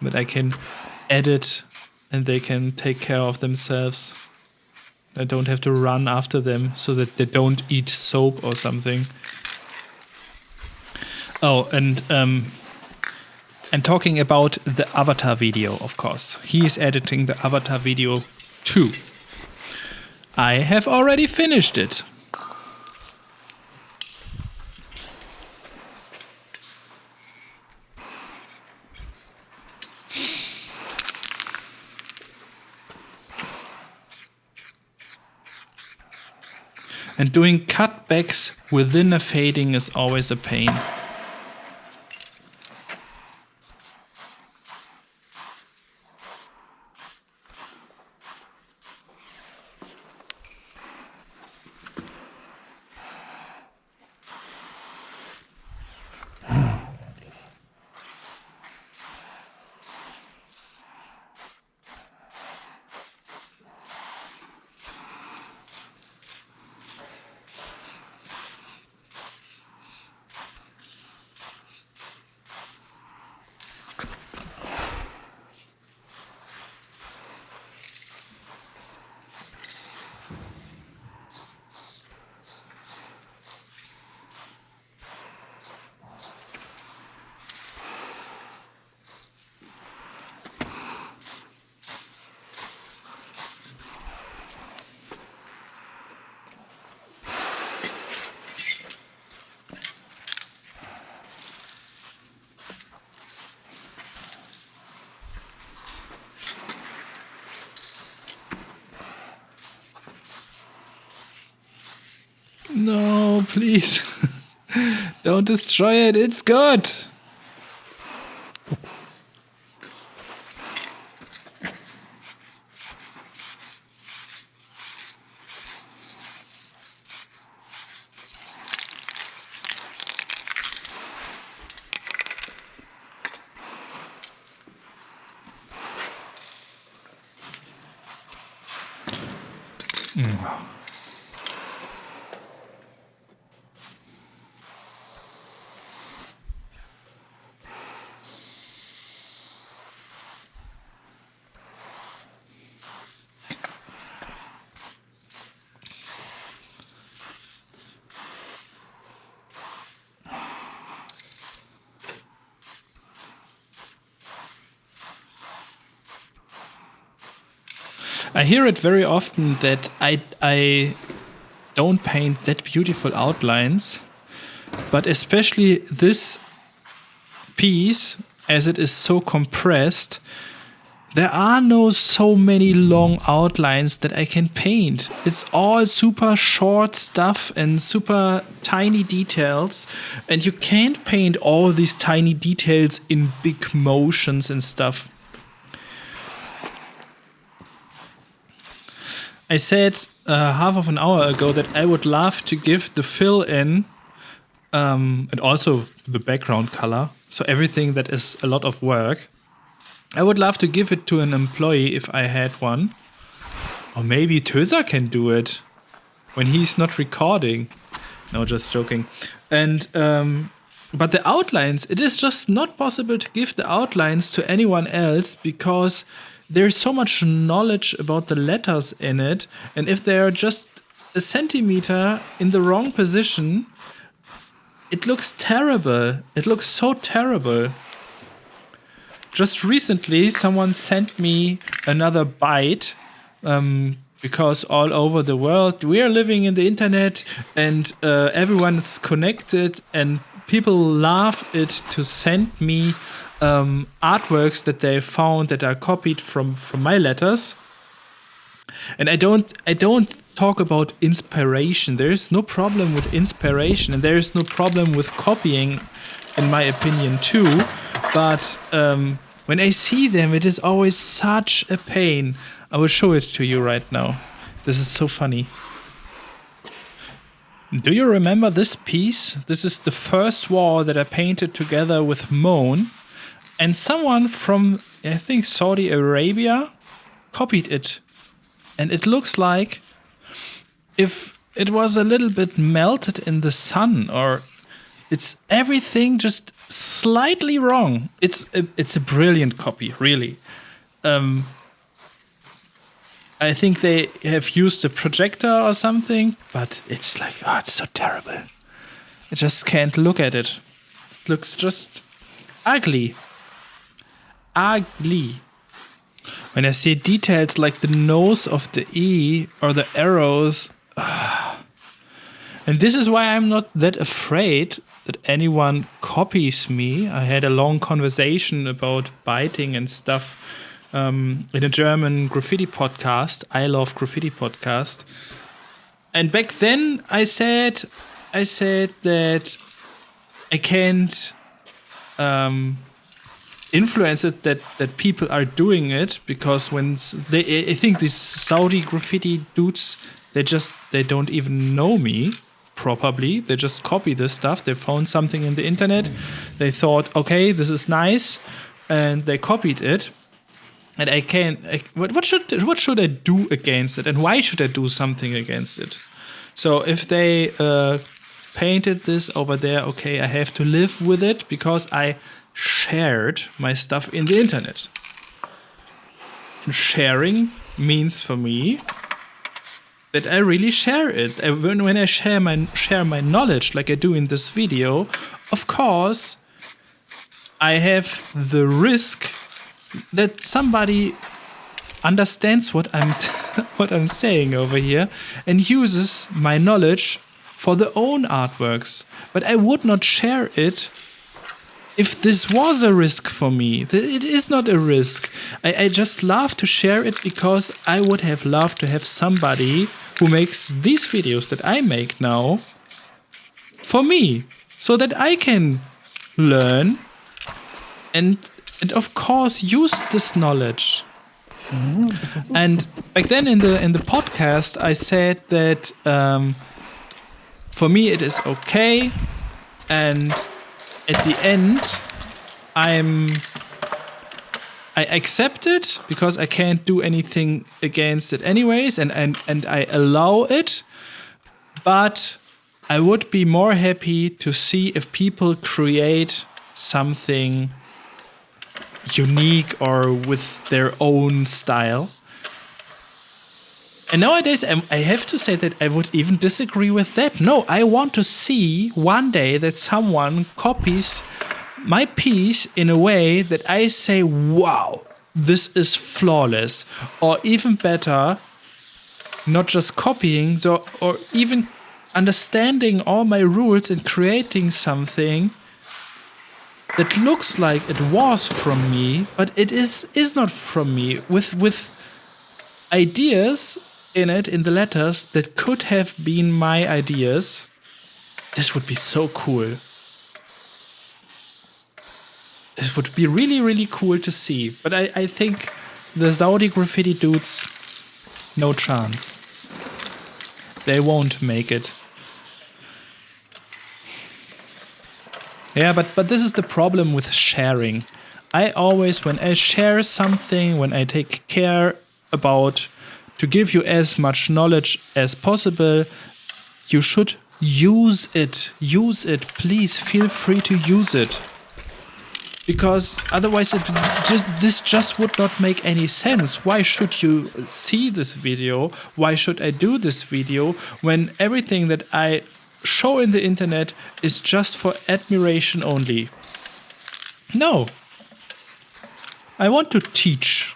that I can edit and they can take care of themselves. I don't have to run after them so that they don't eat soap or something. Oh, and I'm talking about the Avatar video, of course. He is editing the Avatar video too. I have already finished it. And doing cutbacks within a fading is always a pain. No, please. Don't destroy it. It's good. I hear it very often that I don't paint that beautiful outlines, but especially this piece, as it is so compressed, there are no so many long outlines that I can paint. It's all super short stuff and super tiny details. And you can't paint all these tiny details in big motions and stuff. I said half of an hour ago that I would love to give the fill-in and also the background color. So everything that is a lot of work. I would love to give it to an employee if I had one. Or maybe THÖSER can do it when he's not recording. No, just joking. And but the outlines, it is just not possible to give the outlines to anyone else because there's so much knowledge about the letters in it. And if they are just a centimeter in the wrong position, it looks terrible. It looks so terrible. Just recently, someone sent me another byte because all over the world we are living in the internet and everyone is connected and people love it to send me artworks that they found that are copied from my letters. And I don't talk about inspiration. There is no problem with inspiration and there is no problem with copying, in my opinion, too. But when I see them, it is always such a pain. I will show it to you right now. This is so funny. Do you remember this piece? This is the first wall that I painted together with Moan. And someone from, I think, Saudi Arabia copied it. And it looks like if it was a little bit melted in the sun, or it's everything just slightly wrong. It's a brilliant copy, really. I think they have used a projector or something, but it's like, oh, it's so terrible. I just can't look at it. It looks just ugly. Ugly. When I see details like the nose of the E or the arrows, and this is why I'm not that afraid that anyone copies me. I had a long conversation about biting and stuff in a German graffiti podcast. I love graffiti podcast. And back then I said that I can't influence it, that people are doing it, because when I think these Saudi graffiti dudes, they don't even know me properly. They just copy this stuff. They found something in the internet. They thought, okay, this is nice, and they copied it. And I can't. What should I do against it? And why should I do something against it? So if they painted this over there, okay, I have to live with it because I shared my stuff in the internet. And sharing means for me that I really share it. When I share my knowledge, like I do in this video, of course, I have the risk that somebody understands what I'm saying over here and uses my knowledge for their own artworks. But I would not share it if this was a risk for me. It is not a risk. I just love to share it because I would have loved to have somebody who makes these videos that I make now for me, so that I can learn and of course use this knowledge. And back then in the podcast, I said that for me it is okay, and at the end I accept it because I can't do anything against it anyways, and I allow it. But I would be more happy to see if people create something unique or with their own style. And nowadays, I have to say that I would even disagree with that. No, I want to see one day that someone copies my piece in a way that I say, wow, this is flawless. Or even better, not just copying, or even understanding all my rules and creating something that looks like it was from me, but it is not from me, with ideas in it, in the letters, that could have been my ideas. This would be so cool. This would be really, really cool to see. But I think the Saudi graffiti dudes, no chance. They won't make it. Yeah, but this is the problem with sharing. I always, when I share something, when I take care about to give you as much knowledge as possible, you should use it. Use it. Please feel free to use it. Because otherwise this just would not make any sense. Why should you see this video? Why should I do this video when everything that I show in the internet is just for admiration only? No. I want to teach.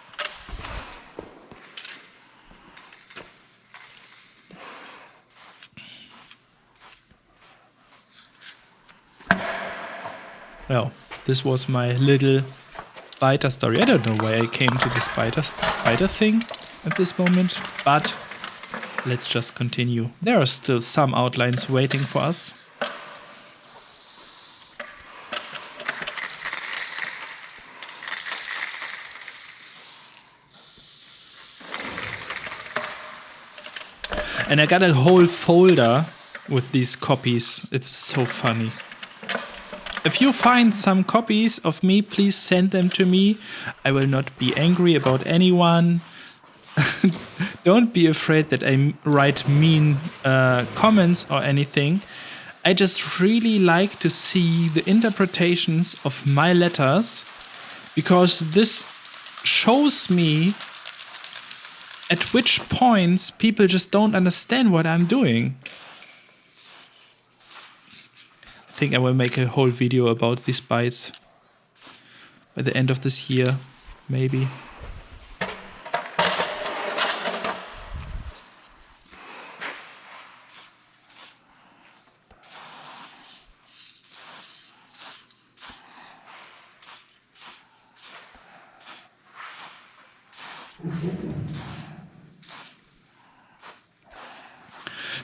Well, this was my little spider story. I don't know why I came to the spider thing at this moment, but let's just continue. There are still some outlines waiting for us. And I got a whole folder with these copies. It's so funny. If you find some copies of me, please send them to me. I will not be angry about anyone. Don't be afraid that I write mean comments or anything. I just really like to see the interpretations of my letters, because this shows me at which points people just don't understand what I'm doing. I think I will make a whole video about these bytes by the end of this year, maybe.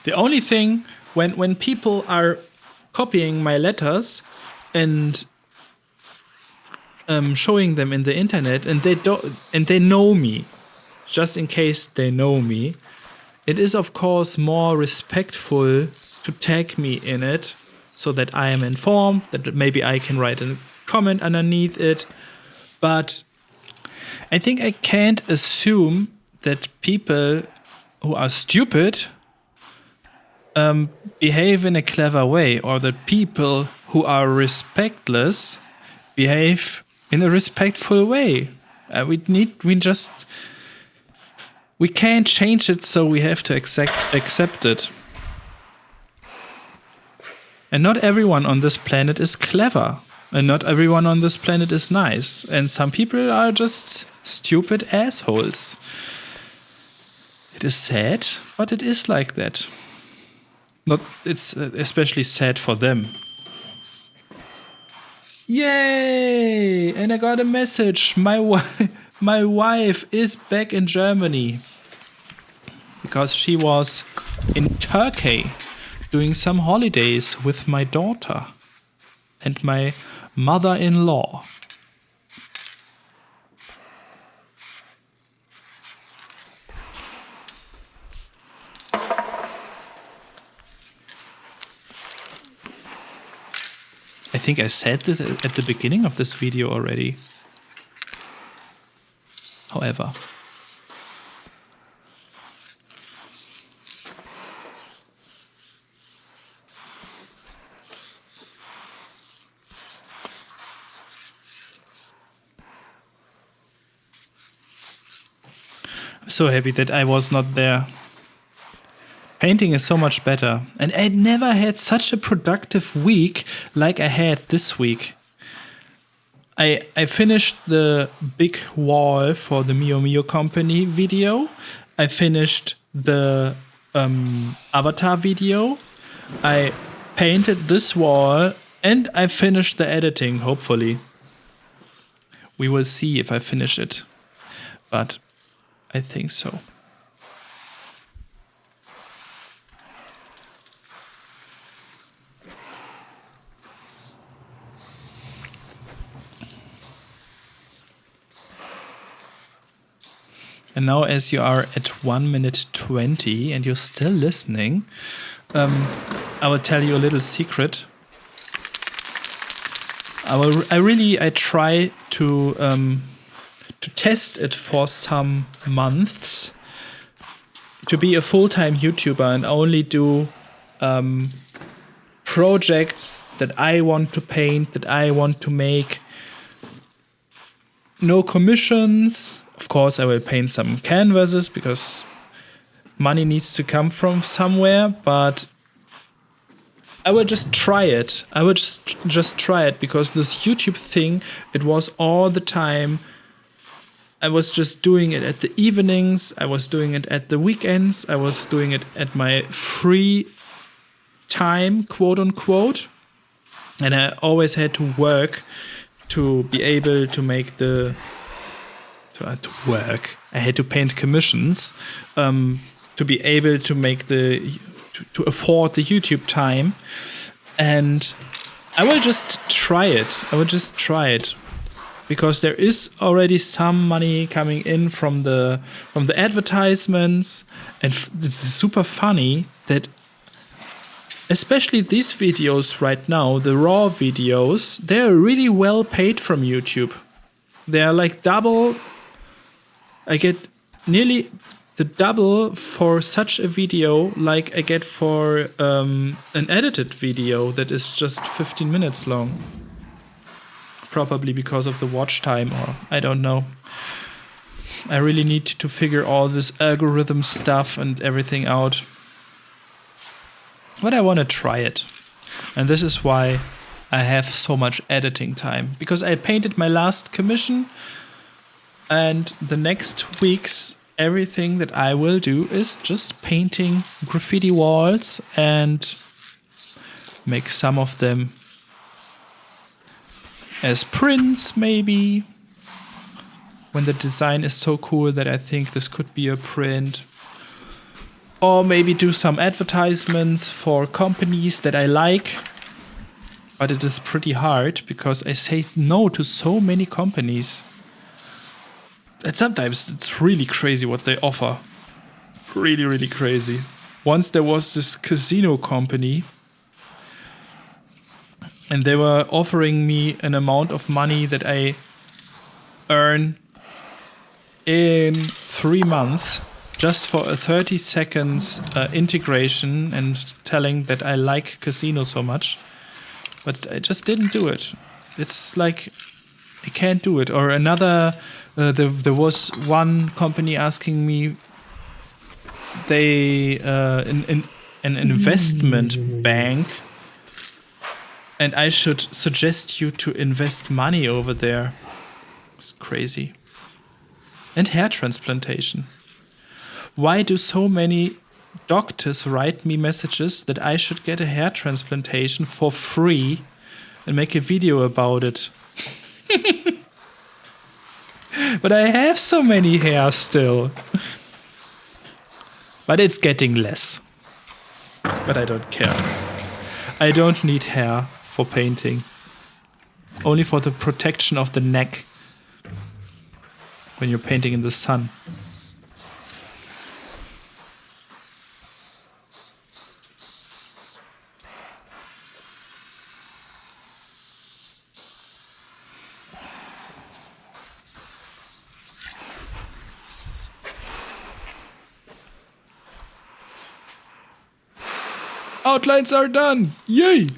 The only thing, when people are copying my letters and showing them in the internet, and they know me, just in case they know me, it is of course more respectful to tag me in it, so that I am informed, that maybe I can write a comment underneath it. But I think I can't assume that people who are stupid behave in a clever way, or that people who are respectless behave in a respectful way. We can't change it, so we have to accept it. And not everyone on this planet is clever, and not everyone on this planet is nice, and some people are just stupid assholes. It is sad, but it is like that. It's especially sad for them. Yay! And I got a message. My wife is back in Germany, because she was in Turkey doing some holidays with my daughter and my mother-in-law. I think I said this at the beginning of this video already. However. I'm so happy that I was not there. Painting is so much better. And I never had such a productive week like I had this week. I finished the big wall for the Mio Mio company video. I finished the avatar video. I painted this wall And I finished the editing, hopefully. We will see if I finish it. But I think so. And now, as you are at 1 minute 20 and you're still listening, I will tell you a little secret. I try to test it for some months to be a full-time YouTuber and only do projects that I want to paint, that I want to make. No commissions. Of course, I will paint some canvases because money needs to come from somewhere, but I will just try it. I will just try it because this YouTube thing, it was all the time. I was just doing it at the evenings. I was doing it at the weekends. I was doing it at my free time, quote unquote. And I always had to work to be able to make to work. I had to paint commissions to be able to make to afford the YouTube time. And I will just try it. Because there is already some money coming in from the advertisements, and it's super funny that especially these videos right now, the raw videos, they're really well paid from YouTube. They are like double. I get nearly the double for such a video like I get for an edited video that is just 15 minutes long. Probably because of the watch time, or I don't know. I really need to figure all this algorithm stuff and everything out. But I want to try it. And this is why I have so much editing time. Because I painted my last commission, and the next weeks everything that I will do is just painting graffiti walls and make some of them as prints, maybe, when the design is so cool that I think this could be a print. Or maybe do some advertisements for companies that I like. But it is pretty hard because I say no to so many companies. And sometimes it's really crazy what they offer. Really, really crazy. Once there was this casino company, and they were offering me an amount of money that I earn in 3 months just for a 30 seconds integration and telling that I like casino so much. But I just didn't do it. It's like I can't do it. Or another, there was one company asking me, an investment bank, and I should suggest you to invest money over there. It's crazy. And hair transplantation. Why do so many doctors write me messages that I should get a hair transplantation for free and make a video about it? But I have so many hair still. But it's getting less. But I don't care. I don't need hair for painting. Only for the protection of the neck when you're painting in the sun. Outlines are done! Yay!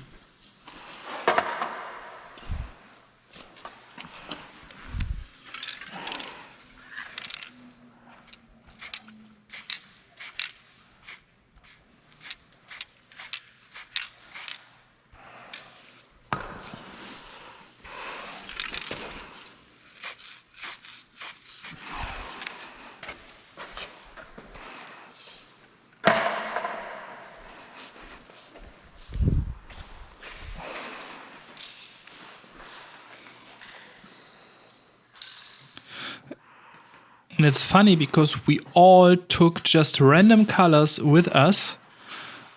And it's funny because we all took just random colors with us.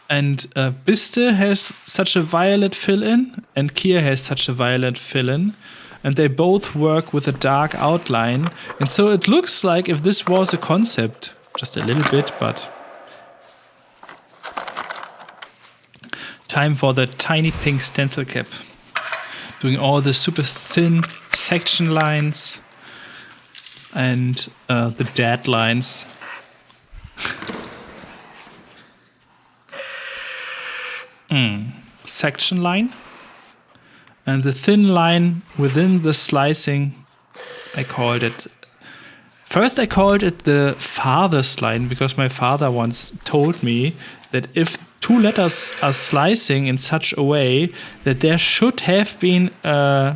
And Biste has such a violet fill-in, and Kia has such a violet fill-in. And they both work with a dark outline. And so it looks like if this was a concept, just a little bit, but... Time for the tiny pink stencil cap. Doing all the super thin section lines and the dead lines. Section line. And the thin line within the slicing, I called it... First I called it the farthest line, because my father once told me that if two letters are slicing in such a way that there should have been a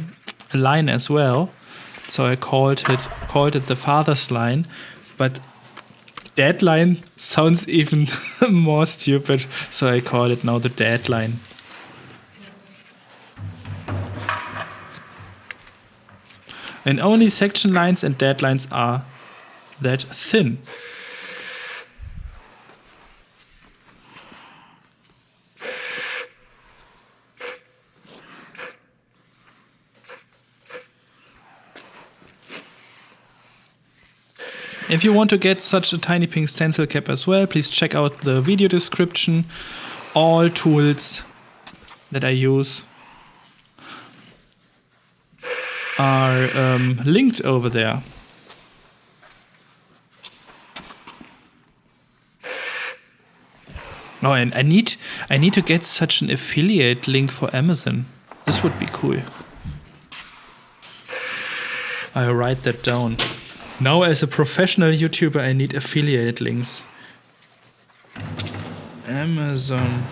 line as well. So I called it the farthest line. But dead line sounds even more stupid, so I call it now the dead line. And only section lines and dead lines are that thin. If you want to get such a tiny pink stencil cap as well, please check out the video description. All tools that I use are linked over there. Oh, and I need to get such an affiliate link for Amazon. This would be cool. I'll write that down. Now, as a professional YouTuber, I need affiliate links. Amazon.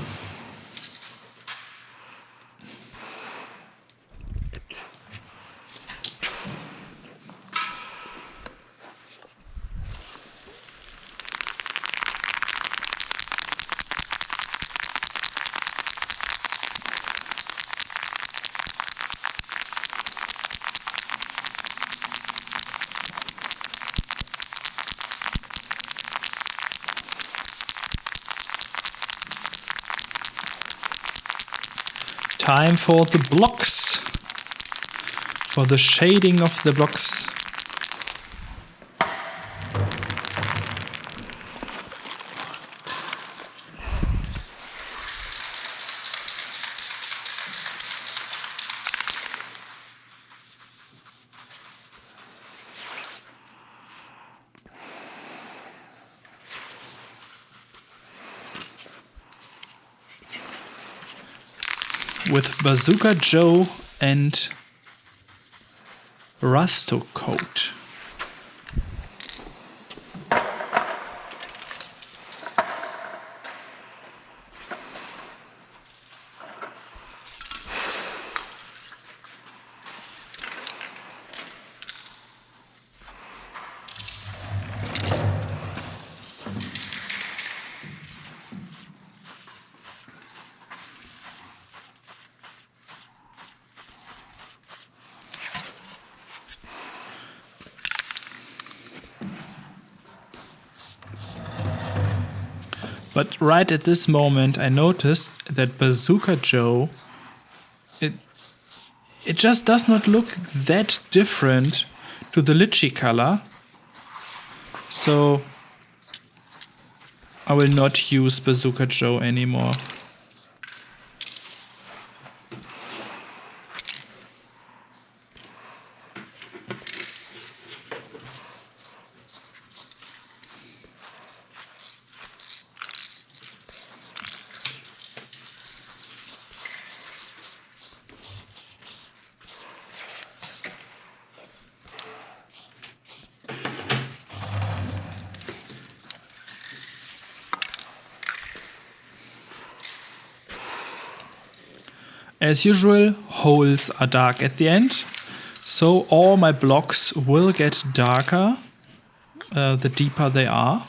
Time for the blocks, for the shading of the blocks. With Bazooka Joe and Rusto Coat. But right at this moment, I noticed that Bazooka Joe, it just does not look that different to the lychee color. So I will not use Bazooka Joe anymore. As usual, holes are dark at the end, so all my blocks will get darker the deeper they are.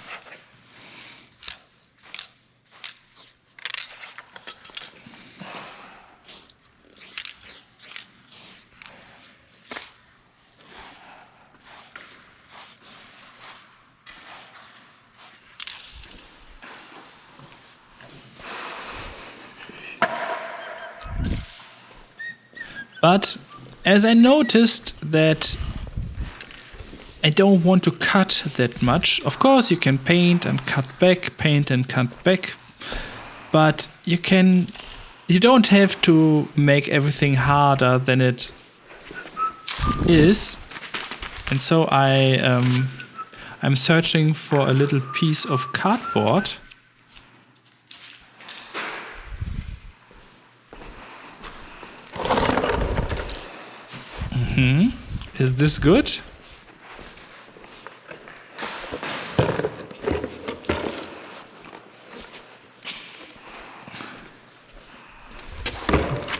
But as I noticed that I don't want to cut that much. Of course, you can paint and cut back, paint and cut back, but you don't have to make everything harder than it is. And so I'm searching for a little piece of cardboard. Is this good?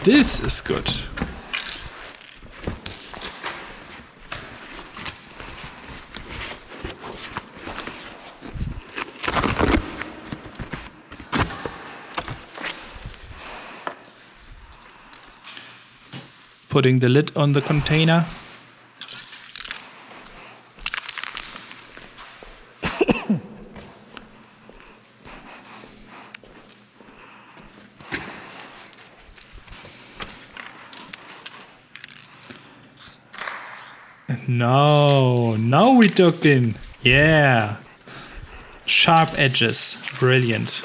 This is good. Putting the lid on the container. No, now we took in. Yeah. Sharp edges. Brilliant.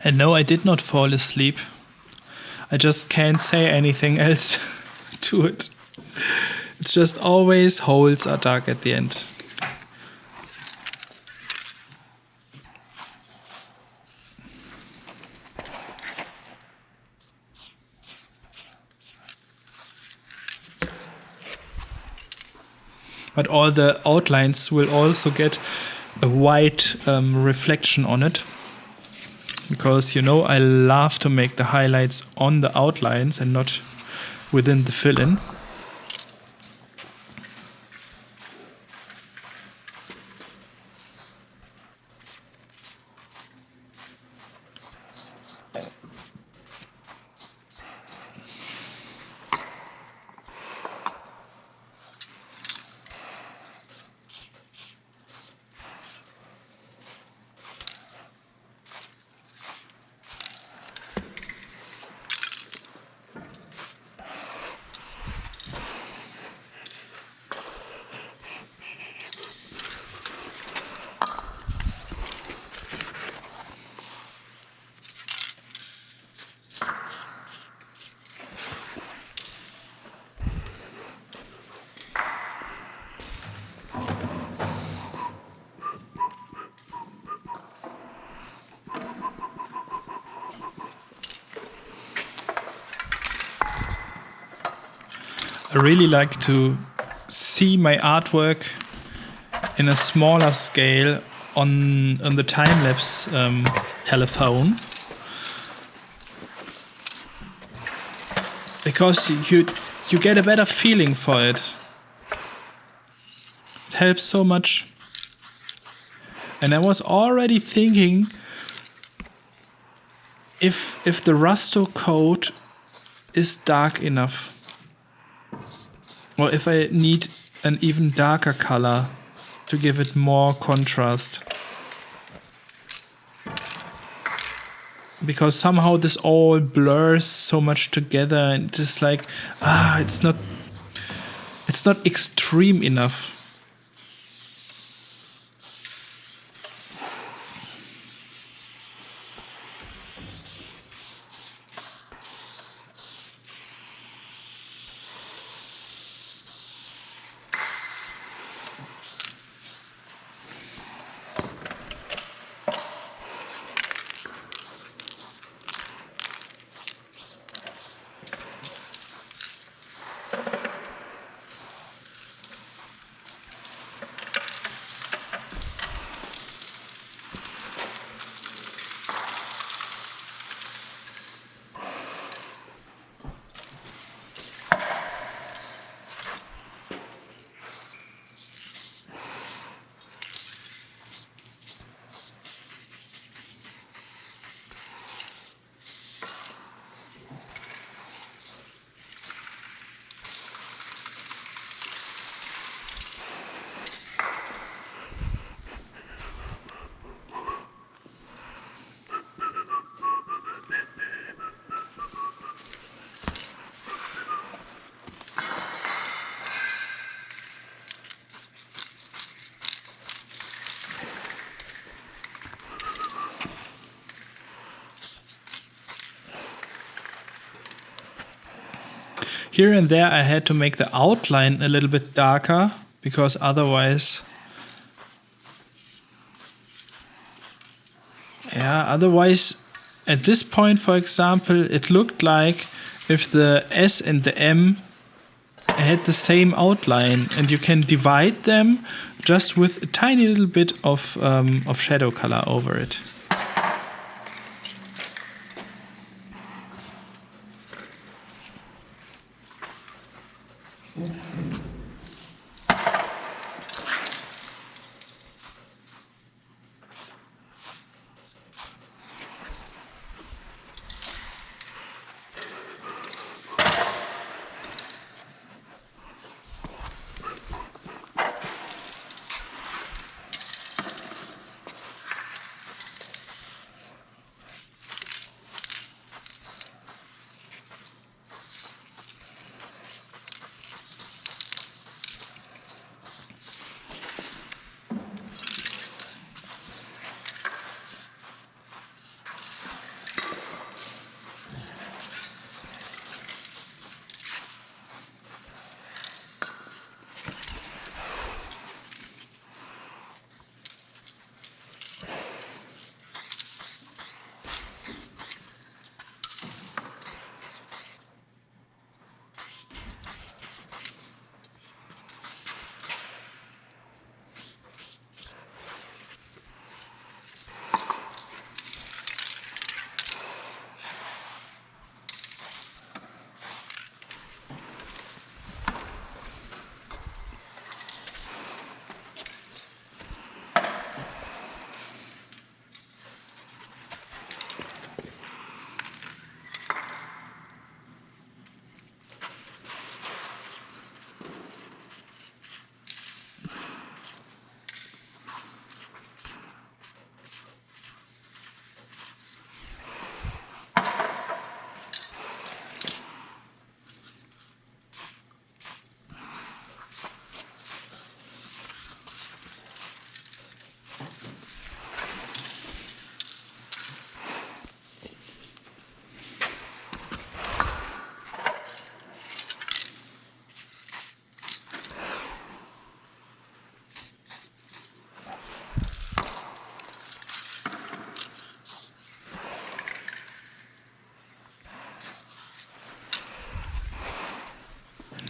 And no, I did not fall asleep. I just can't say anything else to it. It's just always holes are dark at the end. But all the outlines will also get a white reflection on it. Because, you know, I love to make the highlights on the outlines and not within the fill-in. I really like to see my artwork in a smaller scale on the time-lapse telephone, because you get a better feeling for it. It helps so much. And I was already thinking if the Raster coat is dark enough, or if I need an even darker color to give it more contrast. Because somehow this all blurs so much together, and just like, it's not extreme enough. Here and there I had to make the outline a little bit darker, because otherwise at this point, for example, it looked like if the S and the M had the same outline, and you can divide them just with a tiny little bit of shadow color over it.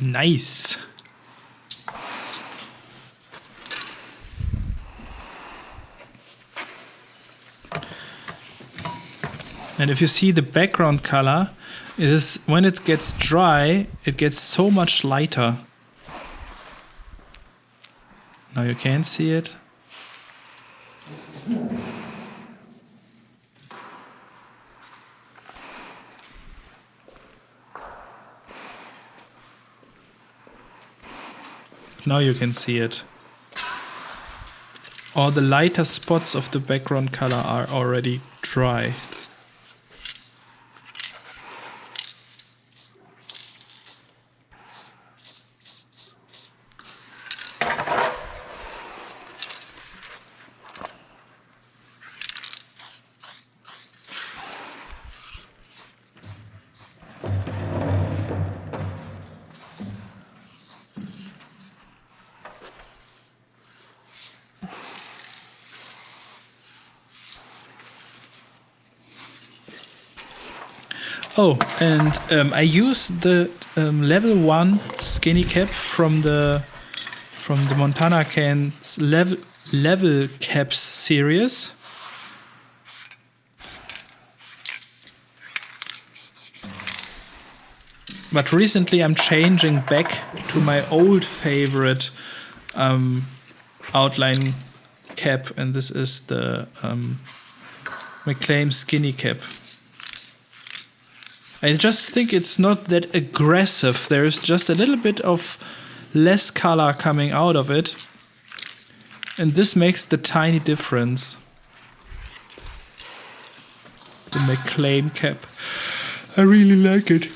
Nice. And if you see the background color, it is when it gets dry, it gets so much lighter. Now you can't see it. Now you can see it. All the lighter spots of the background color are already dry. Oh, and I use the level 1 skinny cap from the Montana Can's level caps series. But recently I'm changing back to my old favorite outline cap, and this is the McClaim skinny cap. I just think it's not that aggressive. There's just a little bit of less color coming out of it. And this makes the tiny difference. The McClaim cap. I really like it.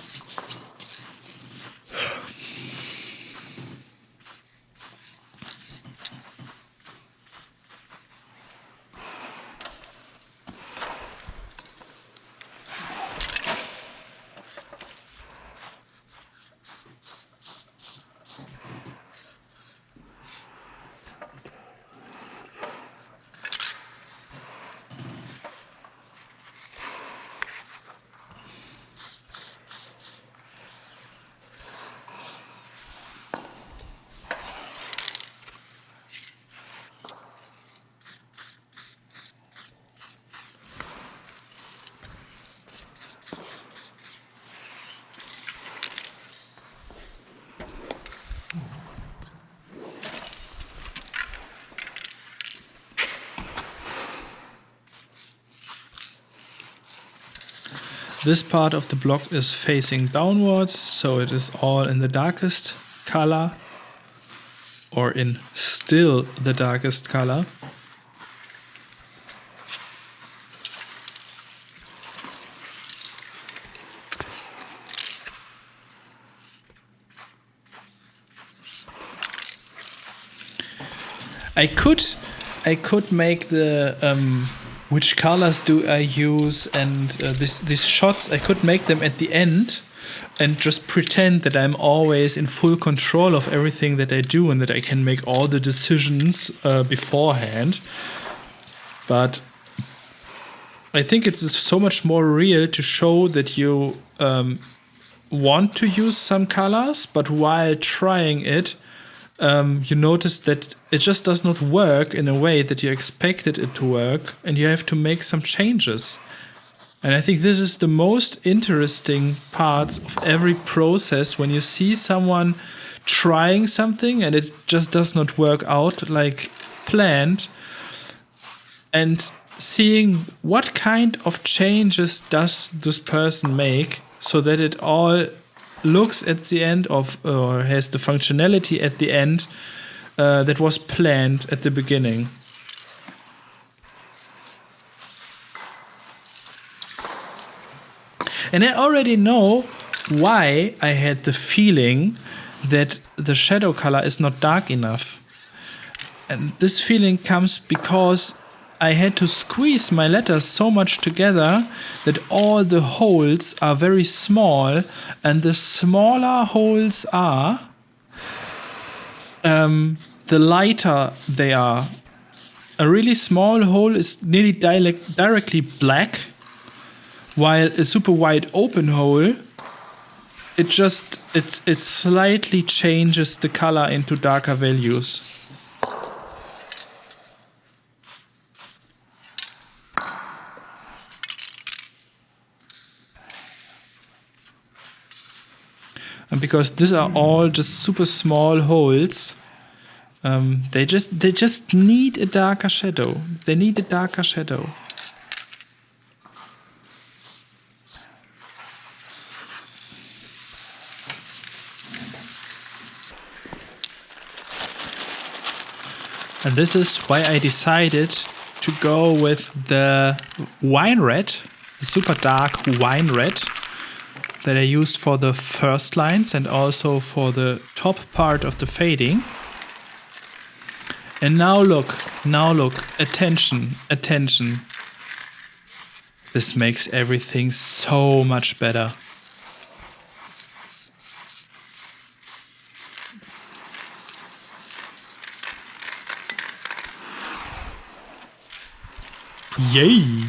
This part of the block is facing downwards, so it is all in the darkest color, or in still the darkest color. I could make the which colors do I use, and these shots, I could make them at the end and just pretend that I'm always in full control of everything that I do and that I can make all the decisions beforehand. But I think it's so much more real to show that you want to use some colors, but while trying it, you notice that it just does not work in a way that you expected it to work, and you have to make some changes. And I think this is the most interesting parts of every process, when you see someone trying something and it just does not work out like planned, and seeing what kind of changes does this person make so that it all looks at the end of, or has the functionality at the end that was planned at the beginning. And I already know why I had the feeling that the shadow color is not dark enough. And this feeling comes because I had to squeeze my letters so much together that all the holes are very small, and the smaller holes are, the lighter they are. A really small hole is nearly directly black, while a super wide open hole, it slightly changes the color into darker values. because these are all just super small holes. They just need a darker shadow. They need a darker shadow. And this is why I decided to go with the wine red, the super dark wine red that I used for the first lines and also for the top part of the fading. And now look, attention, attention. This makes everything so much better. Yay!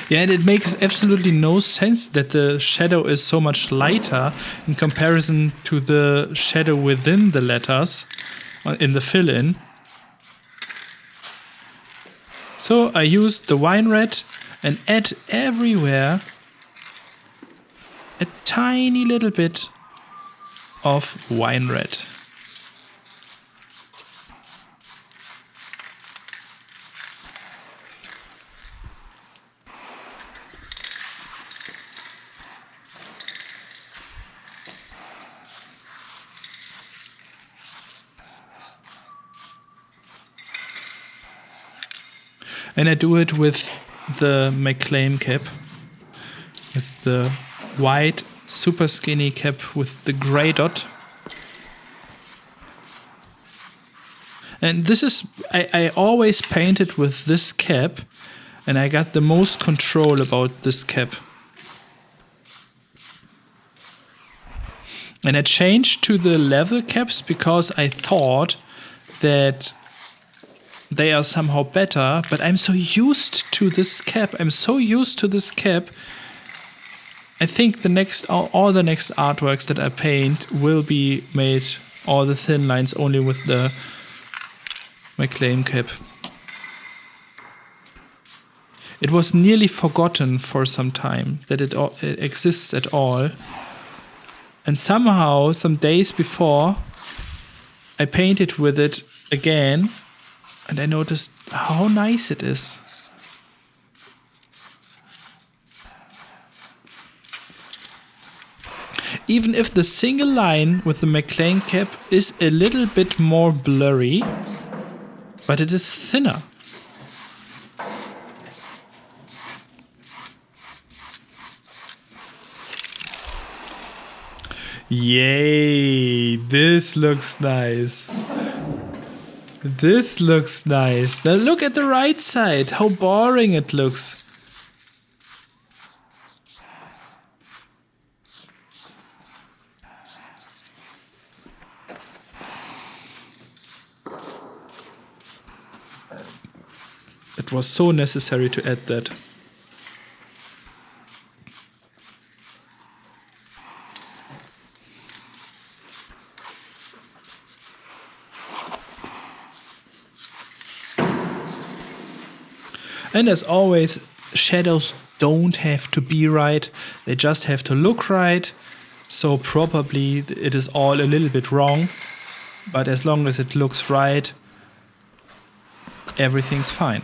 Yeah, and it makes absolutely no sense that the shadow is so much lighter in comparison to the shadow within the letters in the fill-in. So I used the wine red and add everywhere a tiny little bit of wine red. And I do it with the McClaim cap, with the white super skinny cap with the gray dot. And this is, I always painted with this cap, and I got the most control about this cap. And I changed to the level caps because I thought that they are somehow better, but I'm so used to this cap. I think all the next artworks that I paint will be made all the thin lines only with the McClaim cap. It was nearly forgotten for some time that it exists at all. And somehow, some days before, I painted with it again. And I noticed how nice it is. Even if the single line with the McClain cap is a little bit more blurry, but it is thinner. Yay, this looks nice. This looks nice. Now look at the right side, how boring it looks. It was so necessary to add that. And as always, shadows don't have to be right, they just have to look right. So probably it is all a little bit wrong, but as long as it looks right, everything's fine.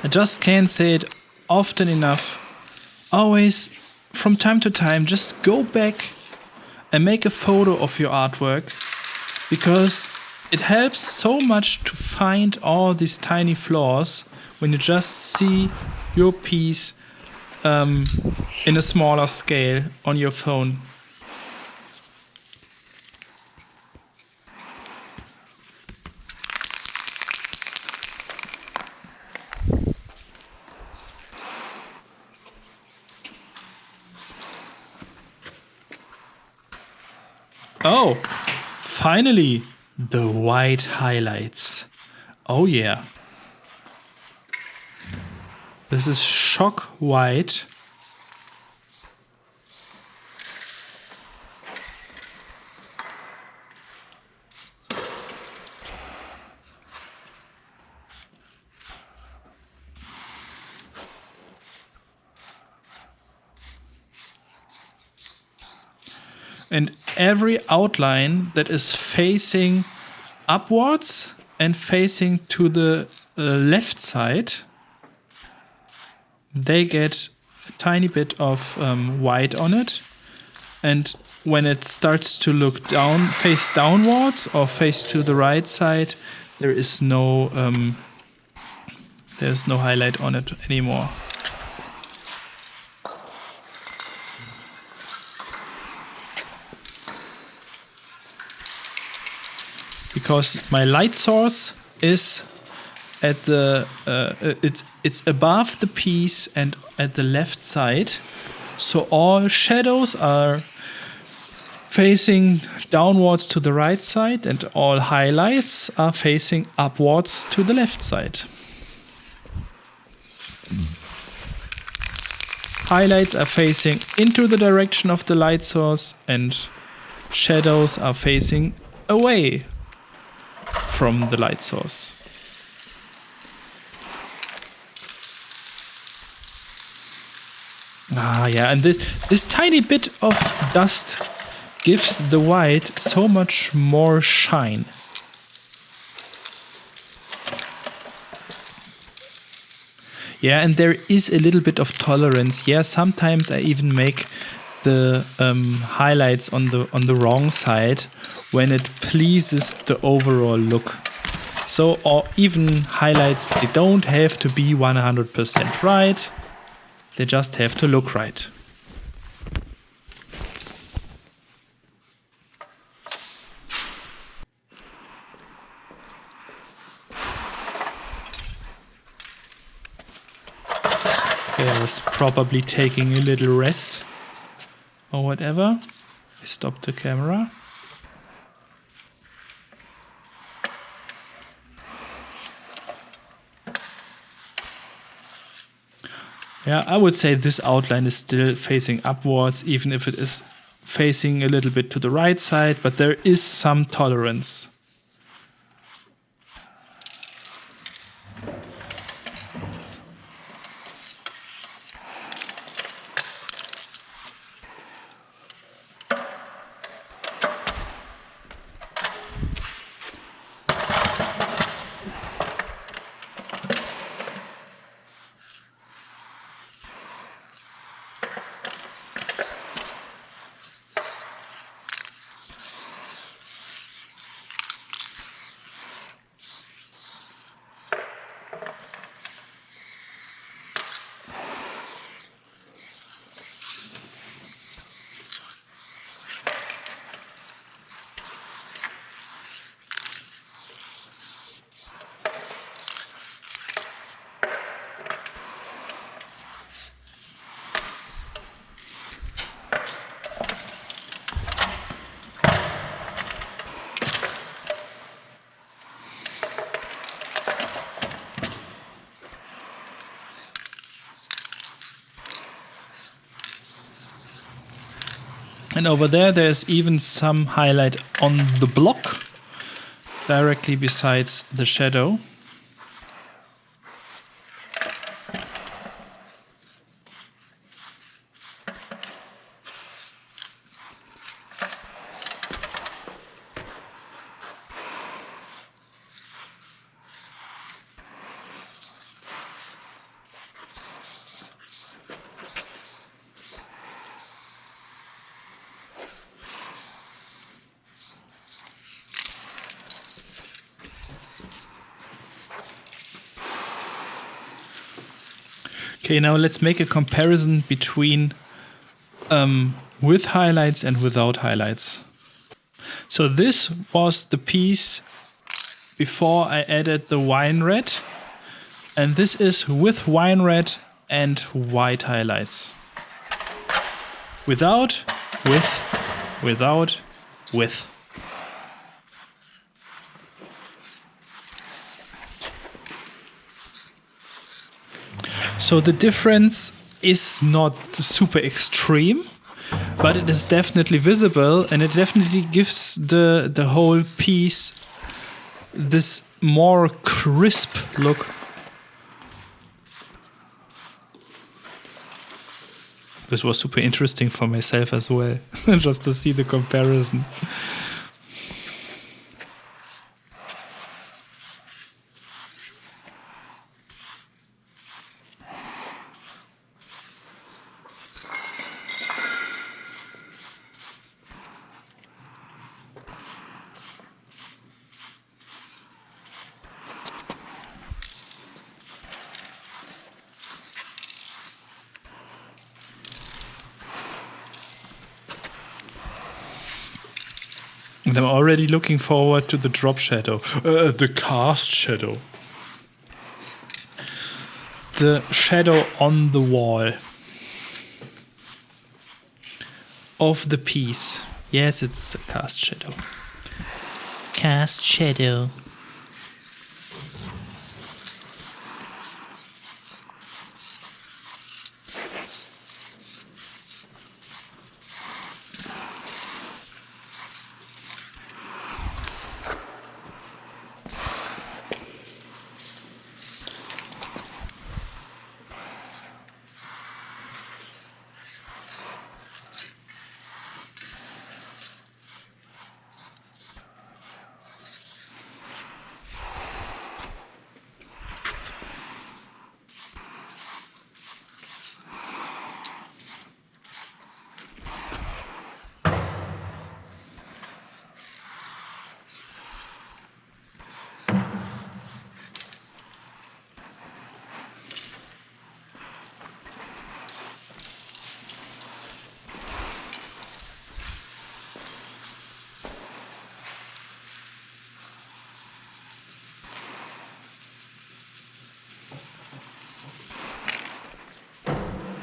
I just can't say it often enough. Always, from time to time, just go back and make a photo of your artwork, because it helps so much to find all these tiny flaws when you just see your piece in a smaller scale on your phone. Oh, finally, the white highlights. Oh yeah. This is shock white. And every outline that is facing upwards and facing to the left side, they get a tiny bit of white on it. And when it starts to look down, face downwards or face to the right side, there is no there's no highlight on it anymore. Because my light source is at the it's above the piece and at the left side, so all shadows are facing downwards to the right side and all highlights are facing upwards to the left side. Highlights are facing into the direction of the light source and shadows are facing away from the light source. Ah, yeah, and this tiny bit of dust gives the white so much more shine. Yeah, and there is a little bit of tolerance. Yeah, sometimes I even make the highlights on the wrong side when it pleases the overall look. So, or even highlights, they don't have to be 100% right. They just have to look right. Okay, I was probably taking a little rest or whatever. I stopped the camera. Yeah, I would say this outline is still facing upwards, even if it is facing a little bit to the right side, but there is some tolerance. And over there's even some highlight on the block, directly besides the shadow. Okay, now let's make a comparison between with highlights and without highlights. So this was the piece before I added the wine red, and this is with wine red and white highlights. Without, with, without, with. So the difference is not super extreme, but it is definitely visible, and it definitely gives the whole piece this more crisp look. This was super interesting for myself as well, just to see the comparison. And I'm already looking forward to the drop shadow, the cast shadow. The shadow on the wall of the piece. Yes, it's a cast shadow. Cast shadow.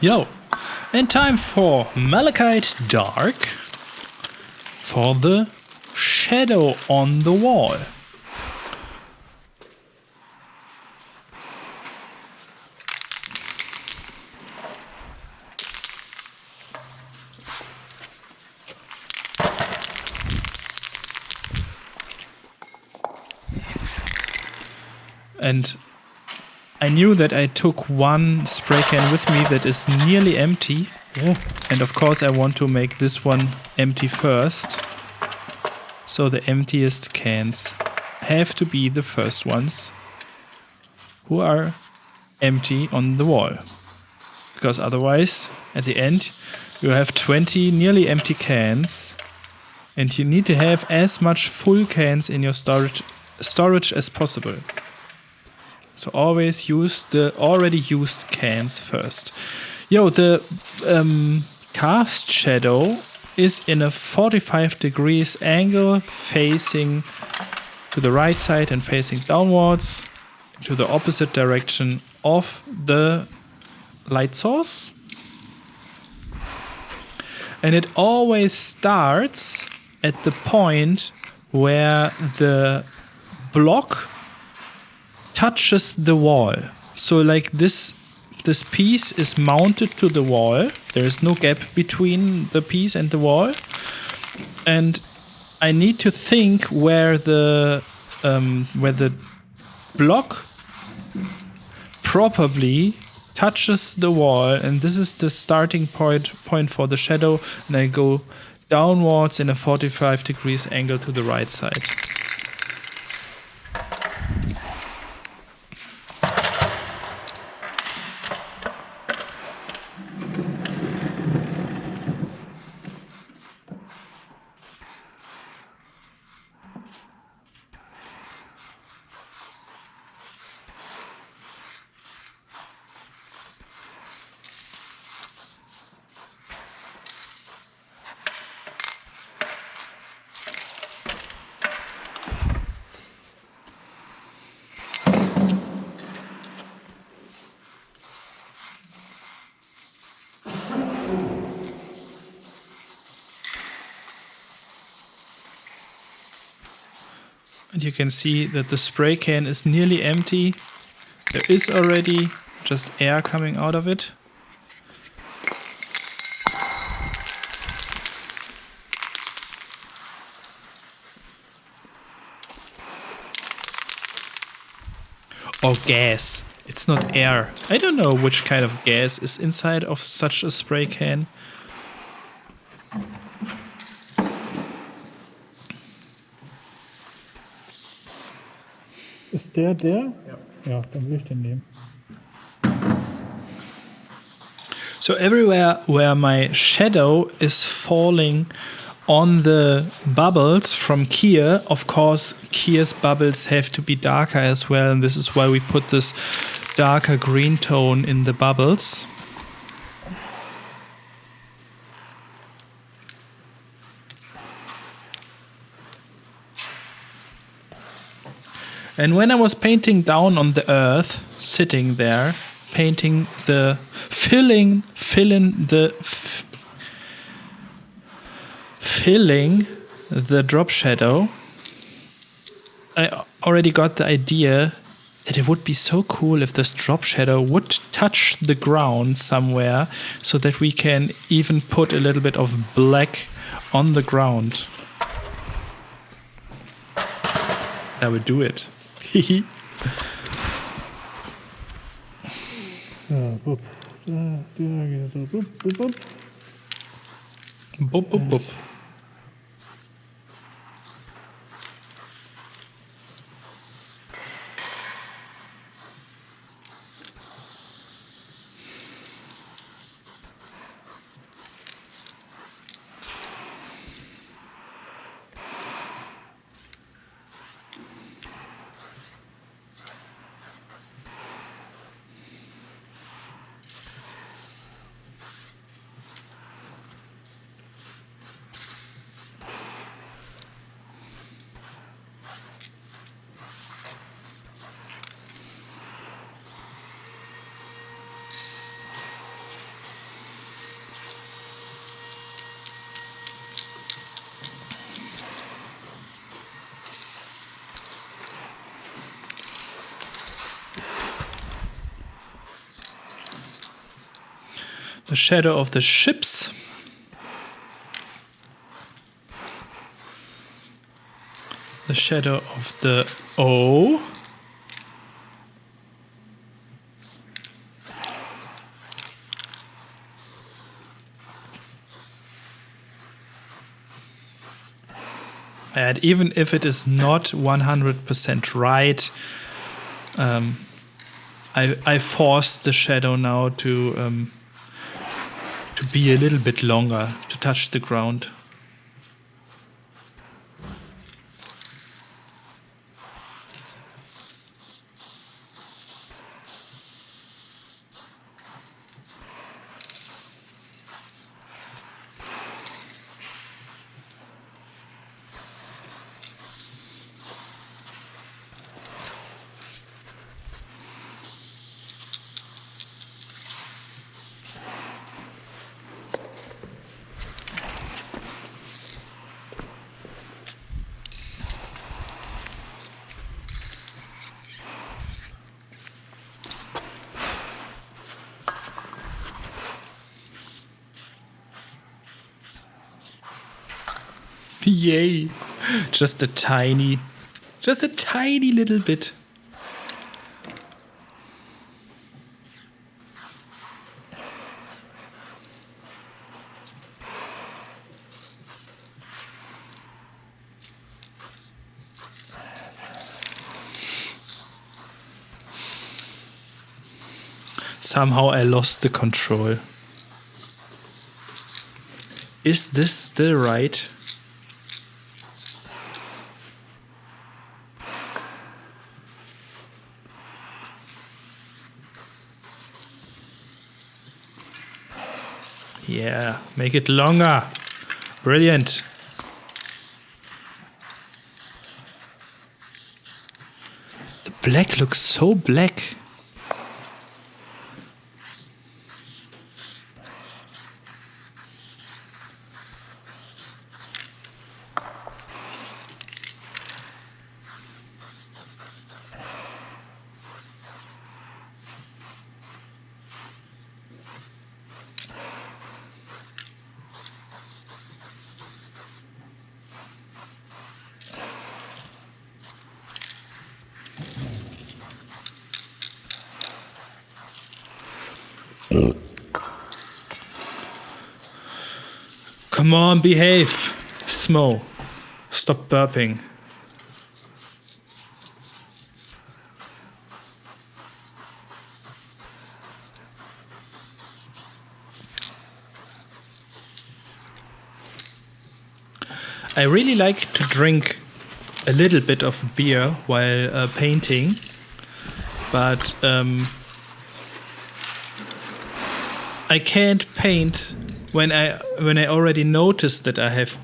Yo, and time for Malachite Dark for the shadow on the wall. And I knew that I took one spray can with me that is nearly empty. Yeah. And of course I want to make this one empty first. So the emptiest cans have to be the first ones who are empty on the wall. Because otherwise, at the end, you have 20 nearly empty cans. And you need to have as much full cans in your storage as possible. So always use the already used cans first. Yo, the cast shadow is in a 45 degrees angle facing to the right side and facing downwards to the opposite direction of the light source. And it always starts at the point where the block touches the wall. So like this piece is mounted to the wall. There is no gap between the piece and the wall. And I need to think where the block probably touches the wall, and this is the starting point for the shadow, and I go downwards in a 45 degrees angle to the right side. And you can see that the spray can is nearly empty. There is already just air coming out of it. Or gas. It's not air. I don't know which kind of gas is inside of such a spray can. Ist der? Ja. Ja, dann will ich den nehmen. So everywhere where my shadow is falling on the bubbles from Kier, of course, Kier's bubbles have to be darker as well, and this is why we put this darker green tone in the bubbles. And when I was painting down on the earth, sitting there, painting the filling the drop shadow, I already got the idea that it would be so cool if this drop shadow would touch the ground somewhere, so that we can even put a little bit of black on the ground. I would do it. Ja, bup. Da geht so. Bup, bup, bup. Bup, bup, bup. The shadow of the ships. The shadow of the O. And even if it is not 100% right, I forced the shadow now to be a little bit longer, to touch the ground. Yay! Just a tiny little bit. Somehow I lost the control. Is this still right? Yeah, make it longer. Brilliant. The black looks so black. Come on, behave. Smoe, stop burping. I really like to drink a little bit of beer while painting, but I can't paint when I already noticed that I have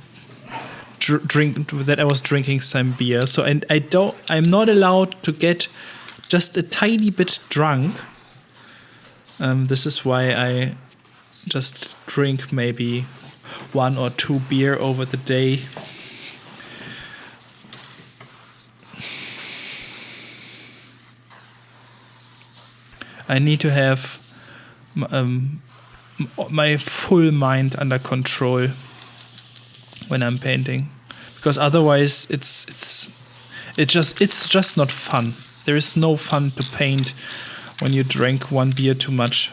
that I was drinking some beer. So I'm not allowed to get just a tiny bit drunk. This is why I just drink maybe 1 or 2 beer over the day. I need to have my full mind under control when I'm painting, because otherwise it's just not fun. There is no fun to paint when you drink 1 beer too much.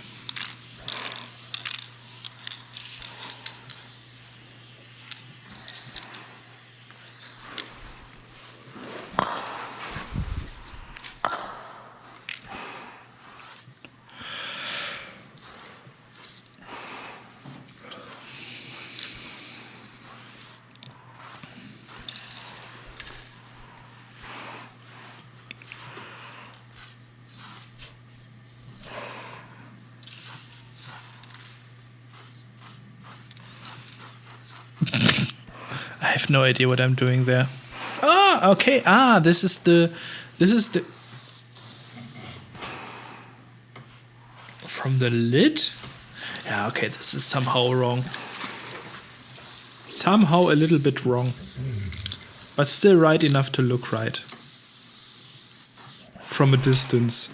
I have no idea what I'm doing there. Ah, okay. Ah, this is the from the lid. Yeah, okay. This is somehow wrong. Somehow a little bit wrong, but still right enough to look right from a distance.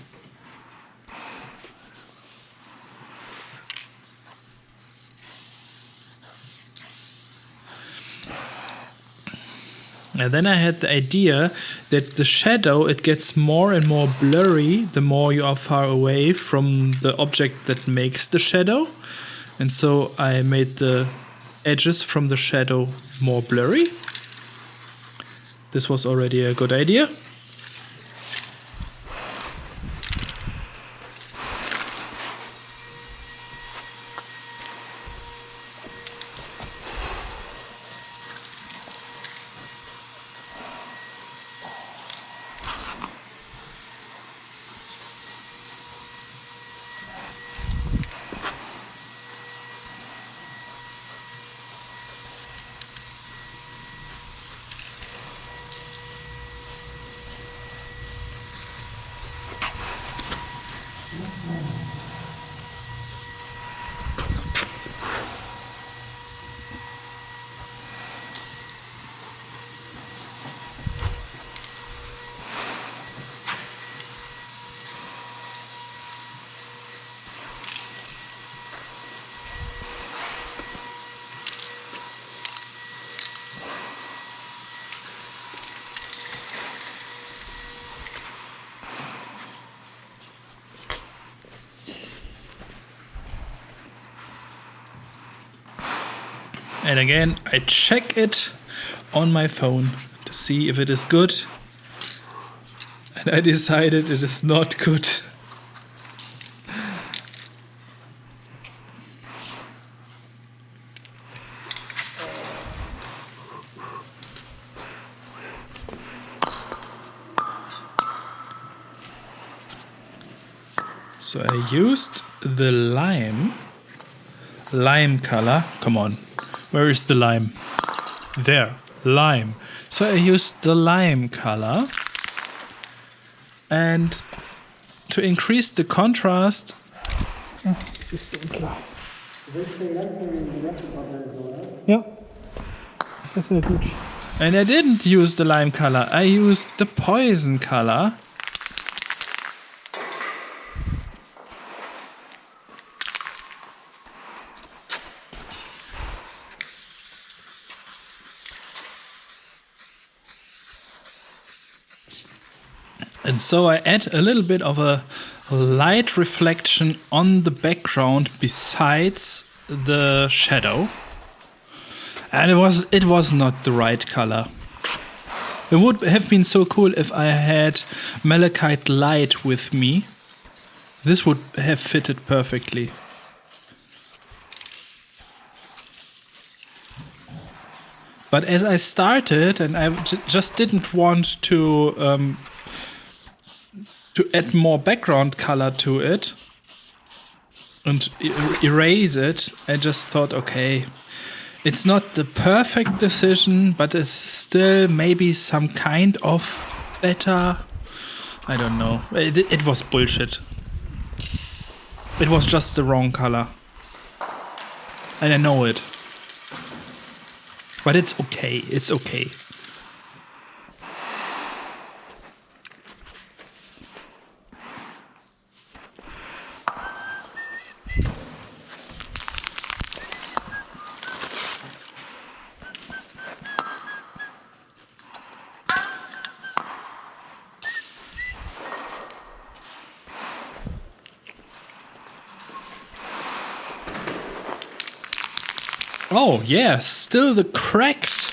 And then I had the idea that the shadow, it gets more and more blurry the more you are far away from the object that makes the shadow. And so I made the edges from the shadow more blurry. This was already a good idea. And again, I check it on my phone to see if it is good. And I decided it is not good. So I used the lime color. Come on. Where is the lime? There, lime. So I used the lime color, and to increase the contrast. Ja, das wäre gut. And I didn't use the lime color, I used the poison color. And so I add a little bit of a light reflection on the background besides the shadow. And it was not the right color. It would have been so cool if I had malachite light with me. This would have fitted perfectly. But as I started, and I just didn't want to add more background color to it and erase it, I just thought, okay, it's not the perfect decision, but it's still maybe some kind of better. I don't know. It was bullshit. It was just the wrong color. And I know it. But it's okay. It's okay. Oh, yes, still the cracks.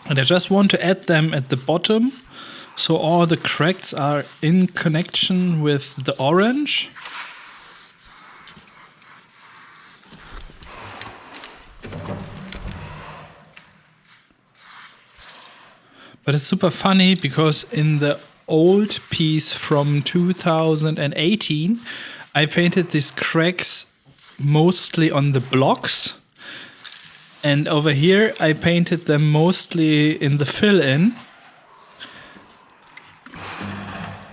And I just want to add them at the bottom, so all the cracks are in connection with the orange. But it's super funny because in the old piece from 2018, I painted these cracks mostly on the blocks. And over here, I painted them mostly in the fill-in.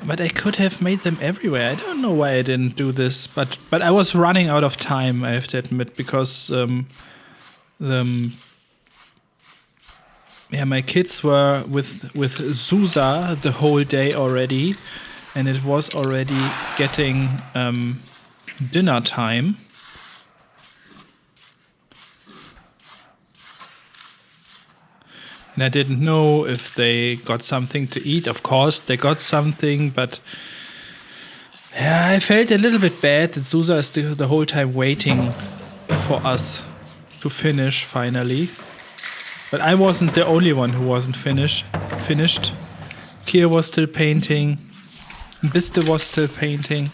But I could have made them everywhere. I don't know why I didn't do this. But I was running out of time, I have to admit, because my kids were with Zusa the whole day already. And it was already getting dinner time. And I didn't know if they got something to eat. Of course, they got something, but yeah, I felt a little bit bad that Zusa is the whole time waiting for us to finish finally. But I wasn't the only one who wasn't finished. Kier was still painting. Biste was still painting.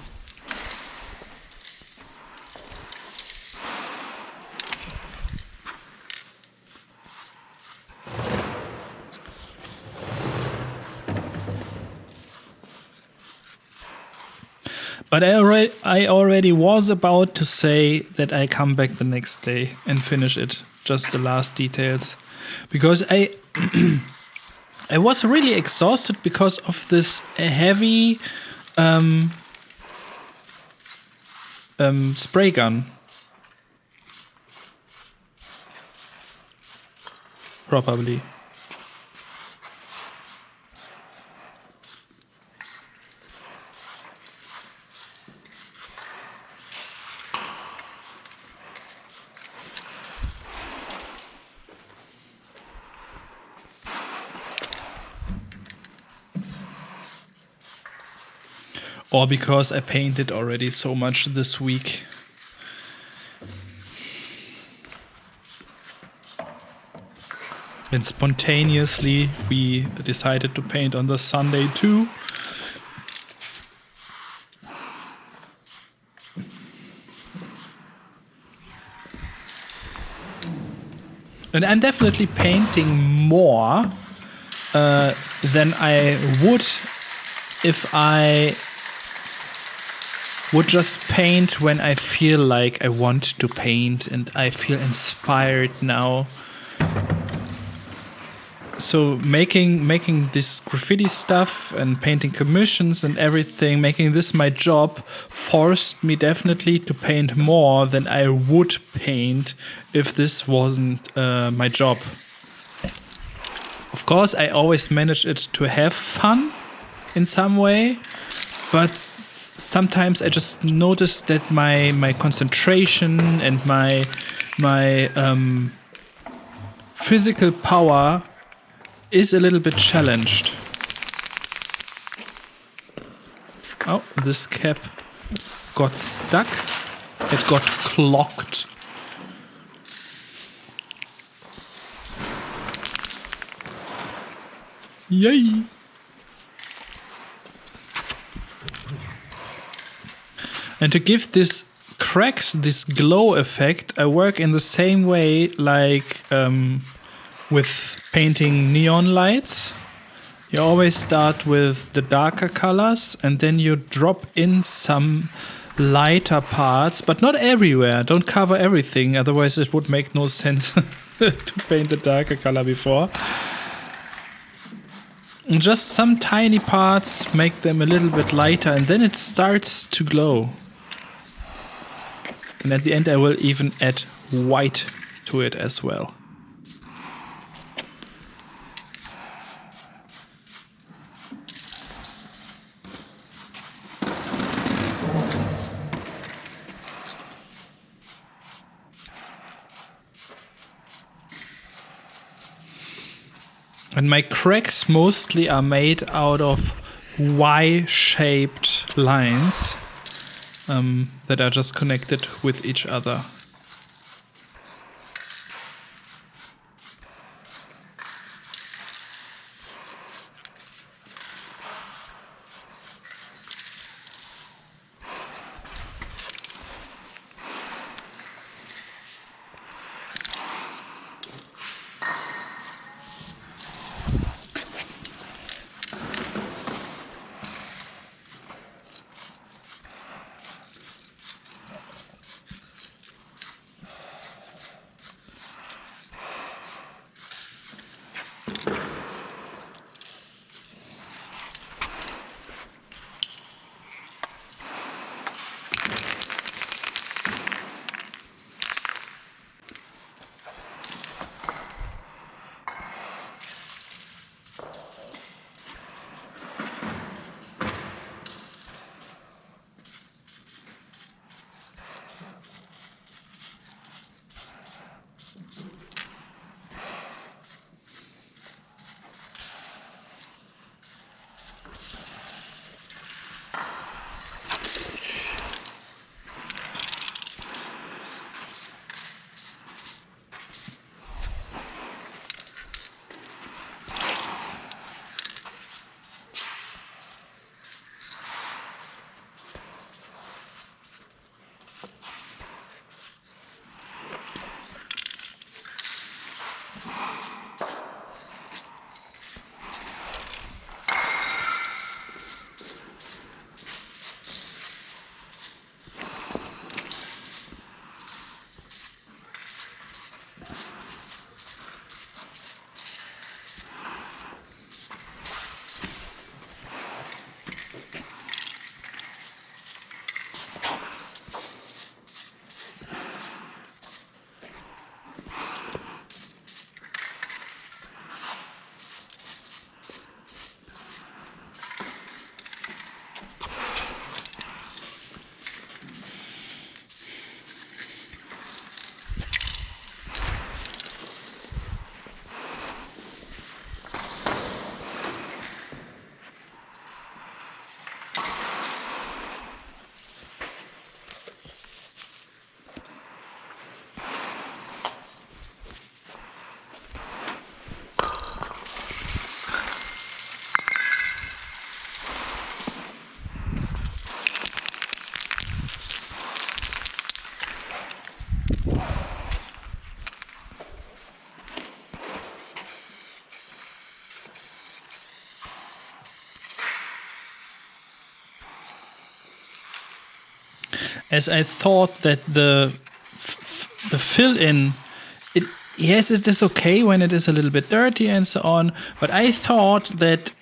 But I already was about to say that I come back the next day and finish it, just the last details. Because I was really exhausted because of this heavy spray gun. Probably. Or because I painted already so much this week. And spontaneously we decided to paint on the Sunday too. And I'm definitely painting more than I would if I would just paint when I feel like I want to paint and I feel inspired now. So making this graffiti stuff and painting commissions and everything, making this my job, forced me definitely to paint more than I would paint if this wasn't my job. Of course, I always managed it to have fun in some way, but sometimes I just noticed that my concentration and my physical power is a little bit challenged. Oh, this cap got stuck. It got clogged. Yay! And to give this cracks this glow effect, I work in the same way like with painting neon lights. You always start with the darker colors and then you drop in some lighter parts, but not everywhere. Don't cover everything, otherwise it would make no sense to paint the darker color before. And just some tiny parts, make them a little bit lighter, and then it starts to glow. And at the end I will even add white to it as well. And my cracks mostly are made out of Y-shaped lines that are just connected with each other. as I thought that the fill-in, yes, it is okay when it is a little bit dirty and so on, but I thought that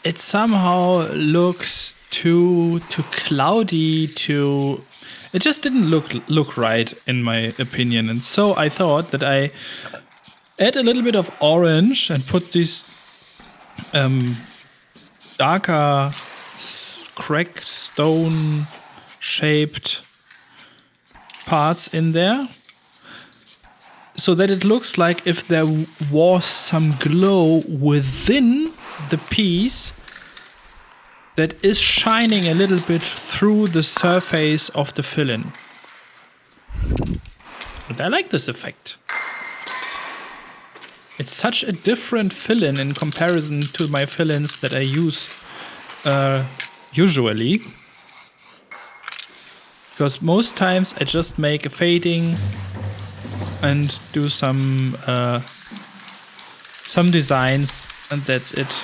it somehow looks too cloudy, it just didn't look right in my opinion. And so I thought that I add a little bit of orange and put these darker cracked stone shaped parts in there, so that it looks like if there was some glow within the piece that is shining a little bit through the surface of the fill-in. And I like this effect. It's such a different fill-in in comparison to my fill-ins that I use usually. Because most times I just make a fading and do some designs, and that's it.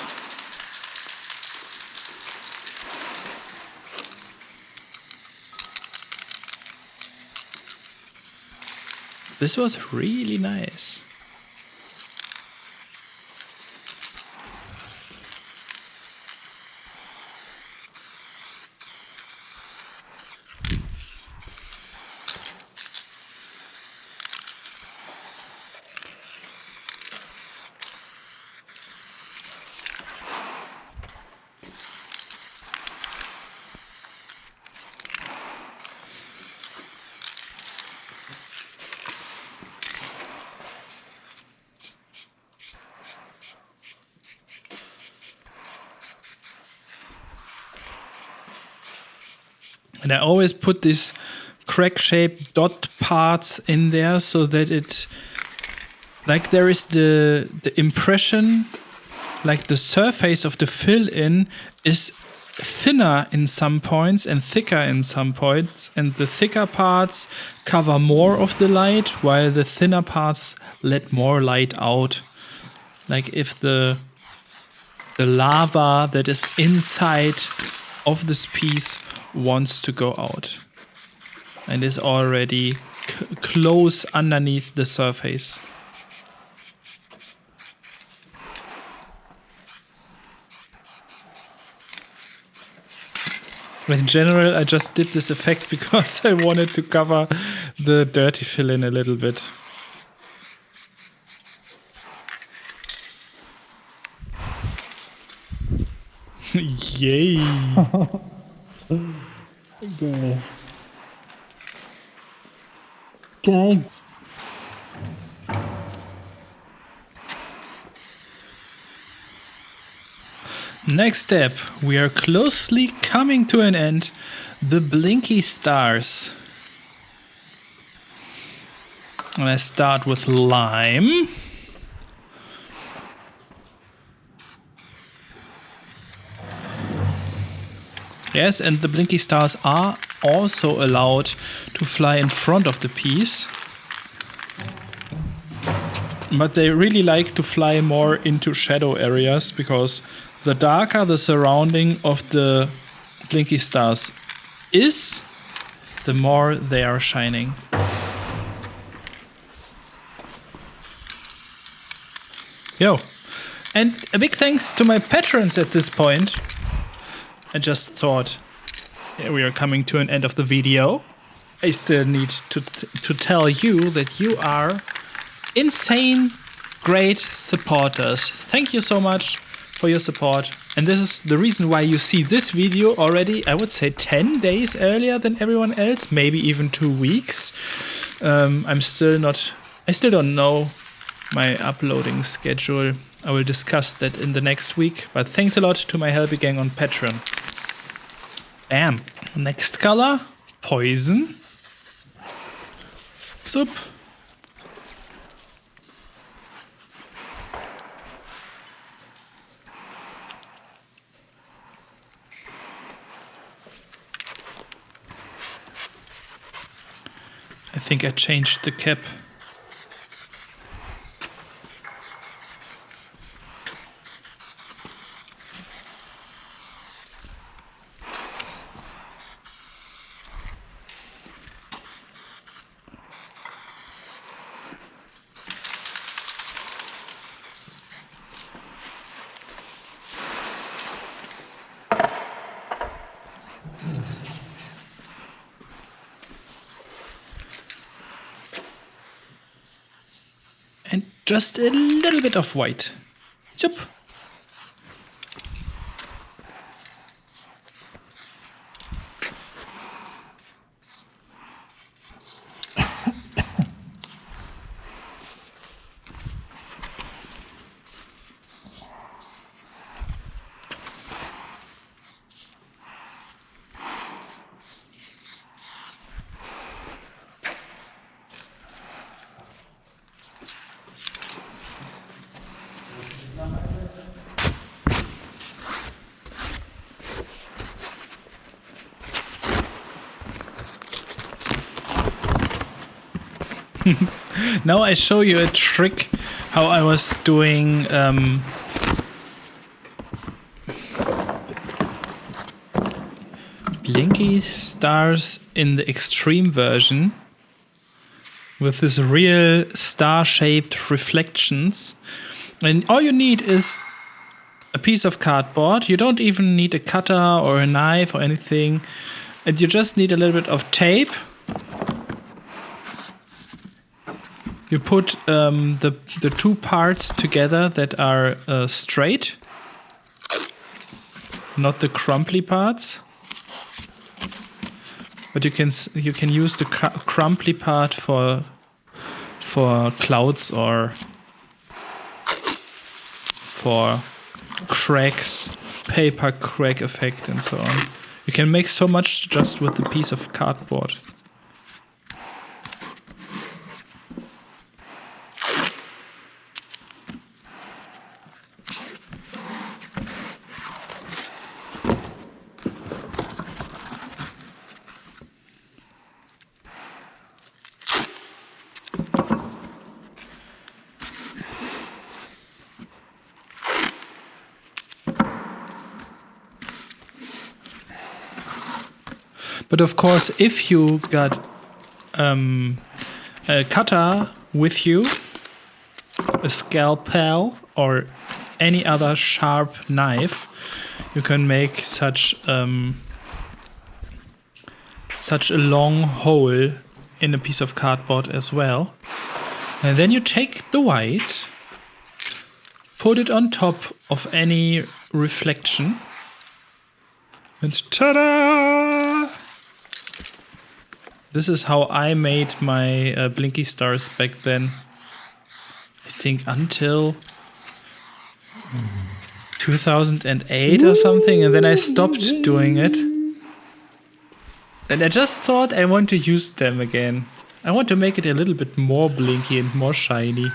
This was really nice. And I always put these crack-shaped dot parts in there so that it, like, there is the impression, like the surface of the fill-in is thinner in some points and thicker in some points, and the thicker parts cover more of the light while the thinner parts let more light out. Like if the lava that is inside of this piece wants to go out and is already close underneath the surface. In general, I just did this effect because I wanted to cover the dirty fill-in a little bit. Yay! Geil. Geil. Next step, we are closely coming to an end. The blinky stars. And I start with lime. Yes, and the blinky stars are also allowed to fly in front of the piece. But they really like to fly more into shadow areas, because the darker the surrounding of the blinky stars is, the more they are shining. Yo. And a big thanks to my patrons at this point. I just thought, we are coming to an end of the video. I still need to tell you that you are insane, great supporters. Thank you so much for your support. And this is the reason why you see this video already, I would say 10 days earlier than everyone else, maybe even 2 weeks. I still don't know my uploading schedule. I will discuss that in the next week. But thanks a lot to my Helpy Gang on Patreon. Bam. Next color, poison. Zup. I think I changed the cap. And just a little bit of white. Chup. Now I show you a trick how I was doing blinky stars in the extreme version with this real star-shaped reflections. And all you need is a piece of cardboard. You don't even need a cutter or a knife or anything. And you just need a little bit of tape. You put the two parts together that are straight, not the crumply parts. But you can use the crumply part for clouds or for cracks, paper crack effect, and so on. You can make so much just with a piece of cardboard. But of course, if you got a cutter with you, a scalpel, or any other sharp knife, you can make such a long hole in a piece of cardboard as well. And then you take the white, put it on top of any reflection, and ta-da! This is how I made my blinky stars back then. I think until 2008 or something, and then I stopped doing it. And I just thought I want to use them again. I want to make it a little bit more blinky and more shiny.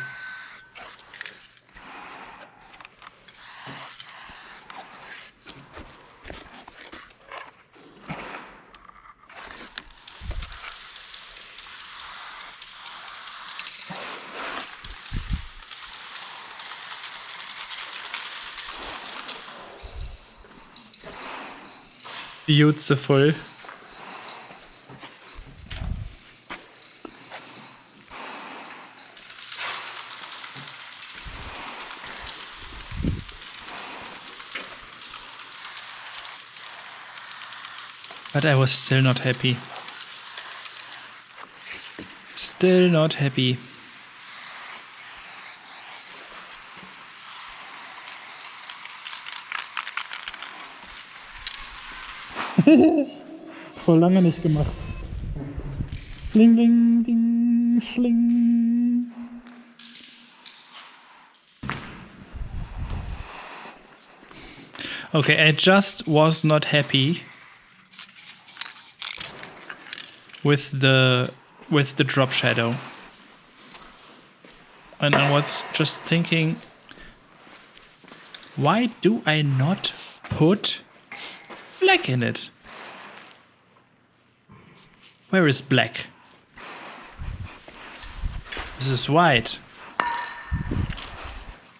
Beautiful. But I was still not happy. Still not happy. Voll lange nicht gemacht. Bling, bling, ding, schling. Okay, I just was not happy with the drop shadow. And I was just thinking, why do I not put black in it? Where is black? This is white.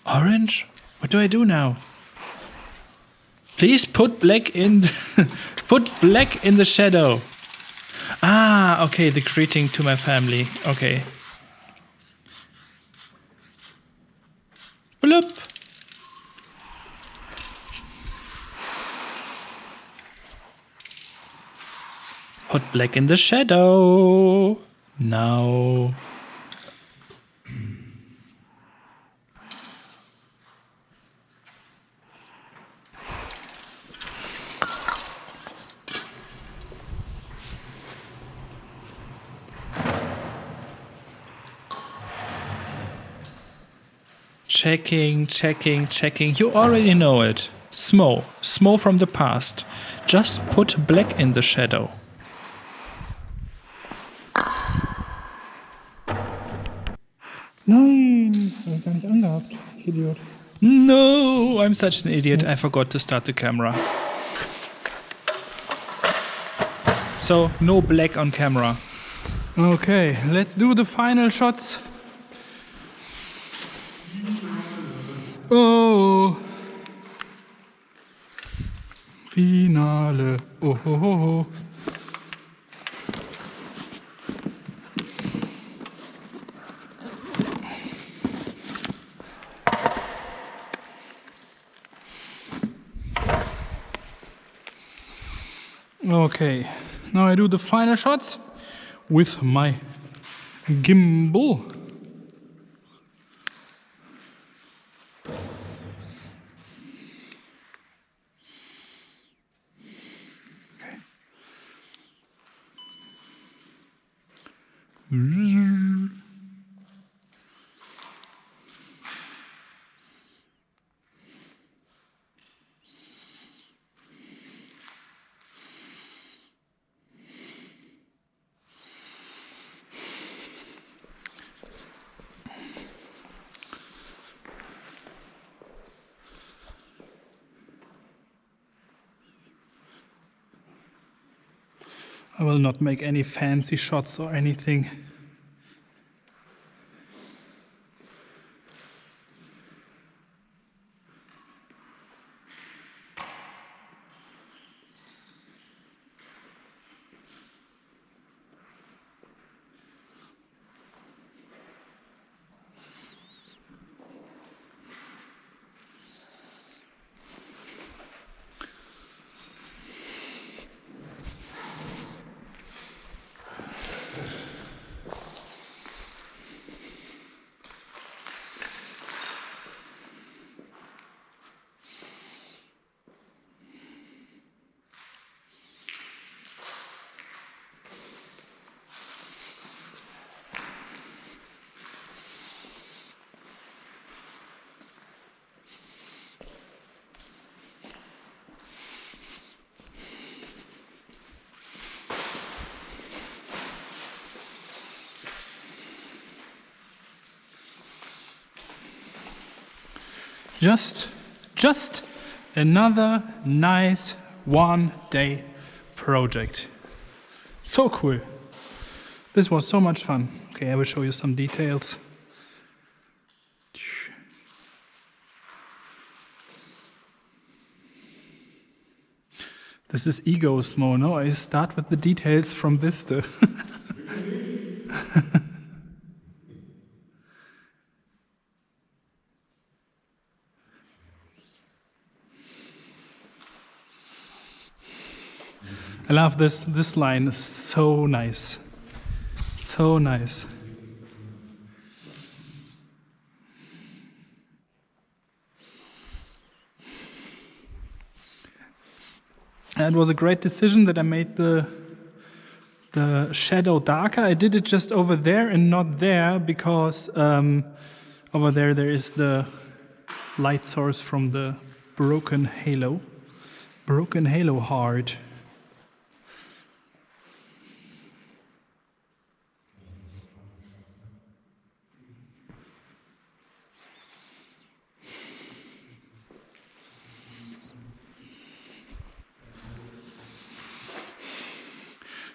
Orange? What do I do now? Please put black in put black in the shadow. Ah, okay, the greeting to my family. Okay. Bloop. Put black in the shadow. Now. Checking, checking, checking. You already know it. Smoe. Smoe from the past. Just put black in the shadow. Nein, habe ich gar nicht angehabt. Idiot. No, I'm such an idiot. I forgot to start the camera. So, no black on camera. Okay, let's do the final shots. Oh. Finale. Oh, oh, oh, oh. Okay, now I do the final shots with my gimbal. I will not make any fancy shots or anything. Just another nice one-day project. So cool. This was so much fun. Okay, I will show you some details. This is ego Smoe, no? I start with the details from Vista. I love this. This line is so nice. So nice. And it was a great decision that I made the shadow darker. I did it just over there and not there because over there is the light source from the broken halo. Broken halo heart.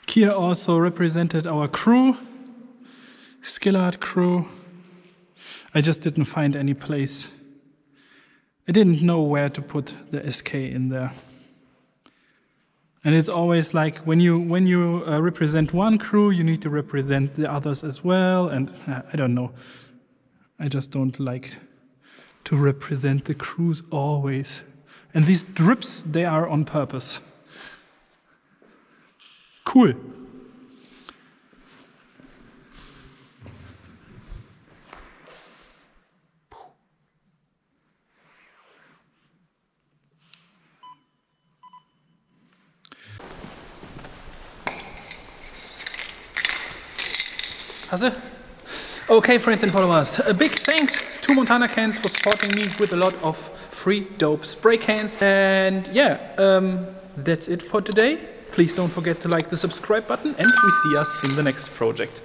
Kia also represented our crew, Skillard crew. I just didn't find any place. I didn't know where to put the SK in there. And it's always like when you represent one crew, you need to represent the others as well. And I don't know. I just don't like to represent the crews always. And these drips, they are on purpose. Cool. Okay, friends and followers, a big thanks 2 Montana cans for supporting me with a lot of free dope spray cans. And yeah, that's it for today. Please don't forget to like the subscribe button, and we see us in the next project.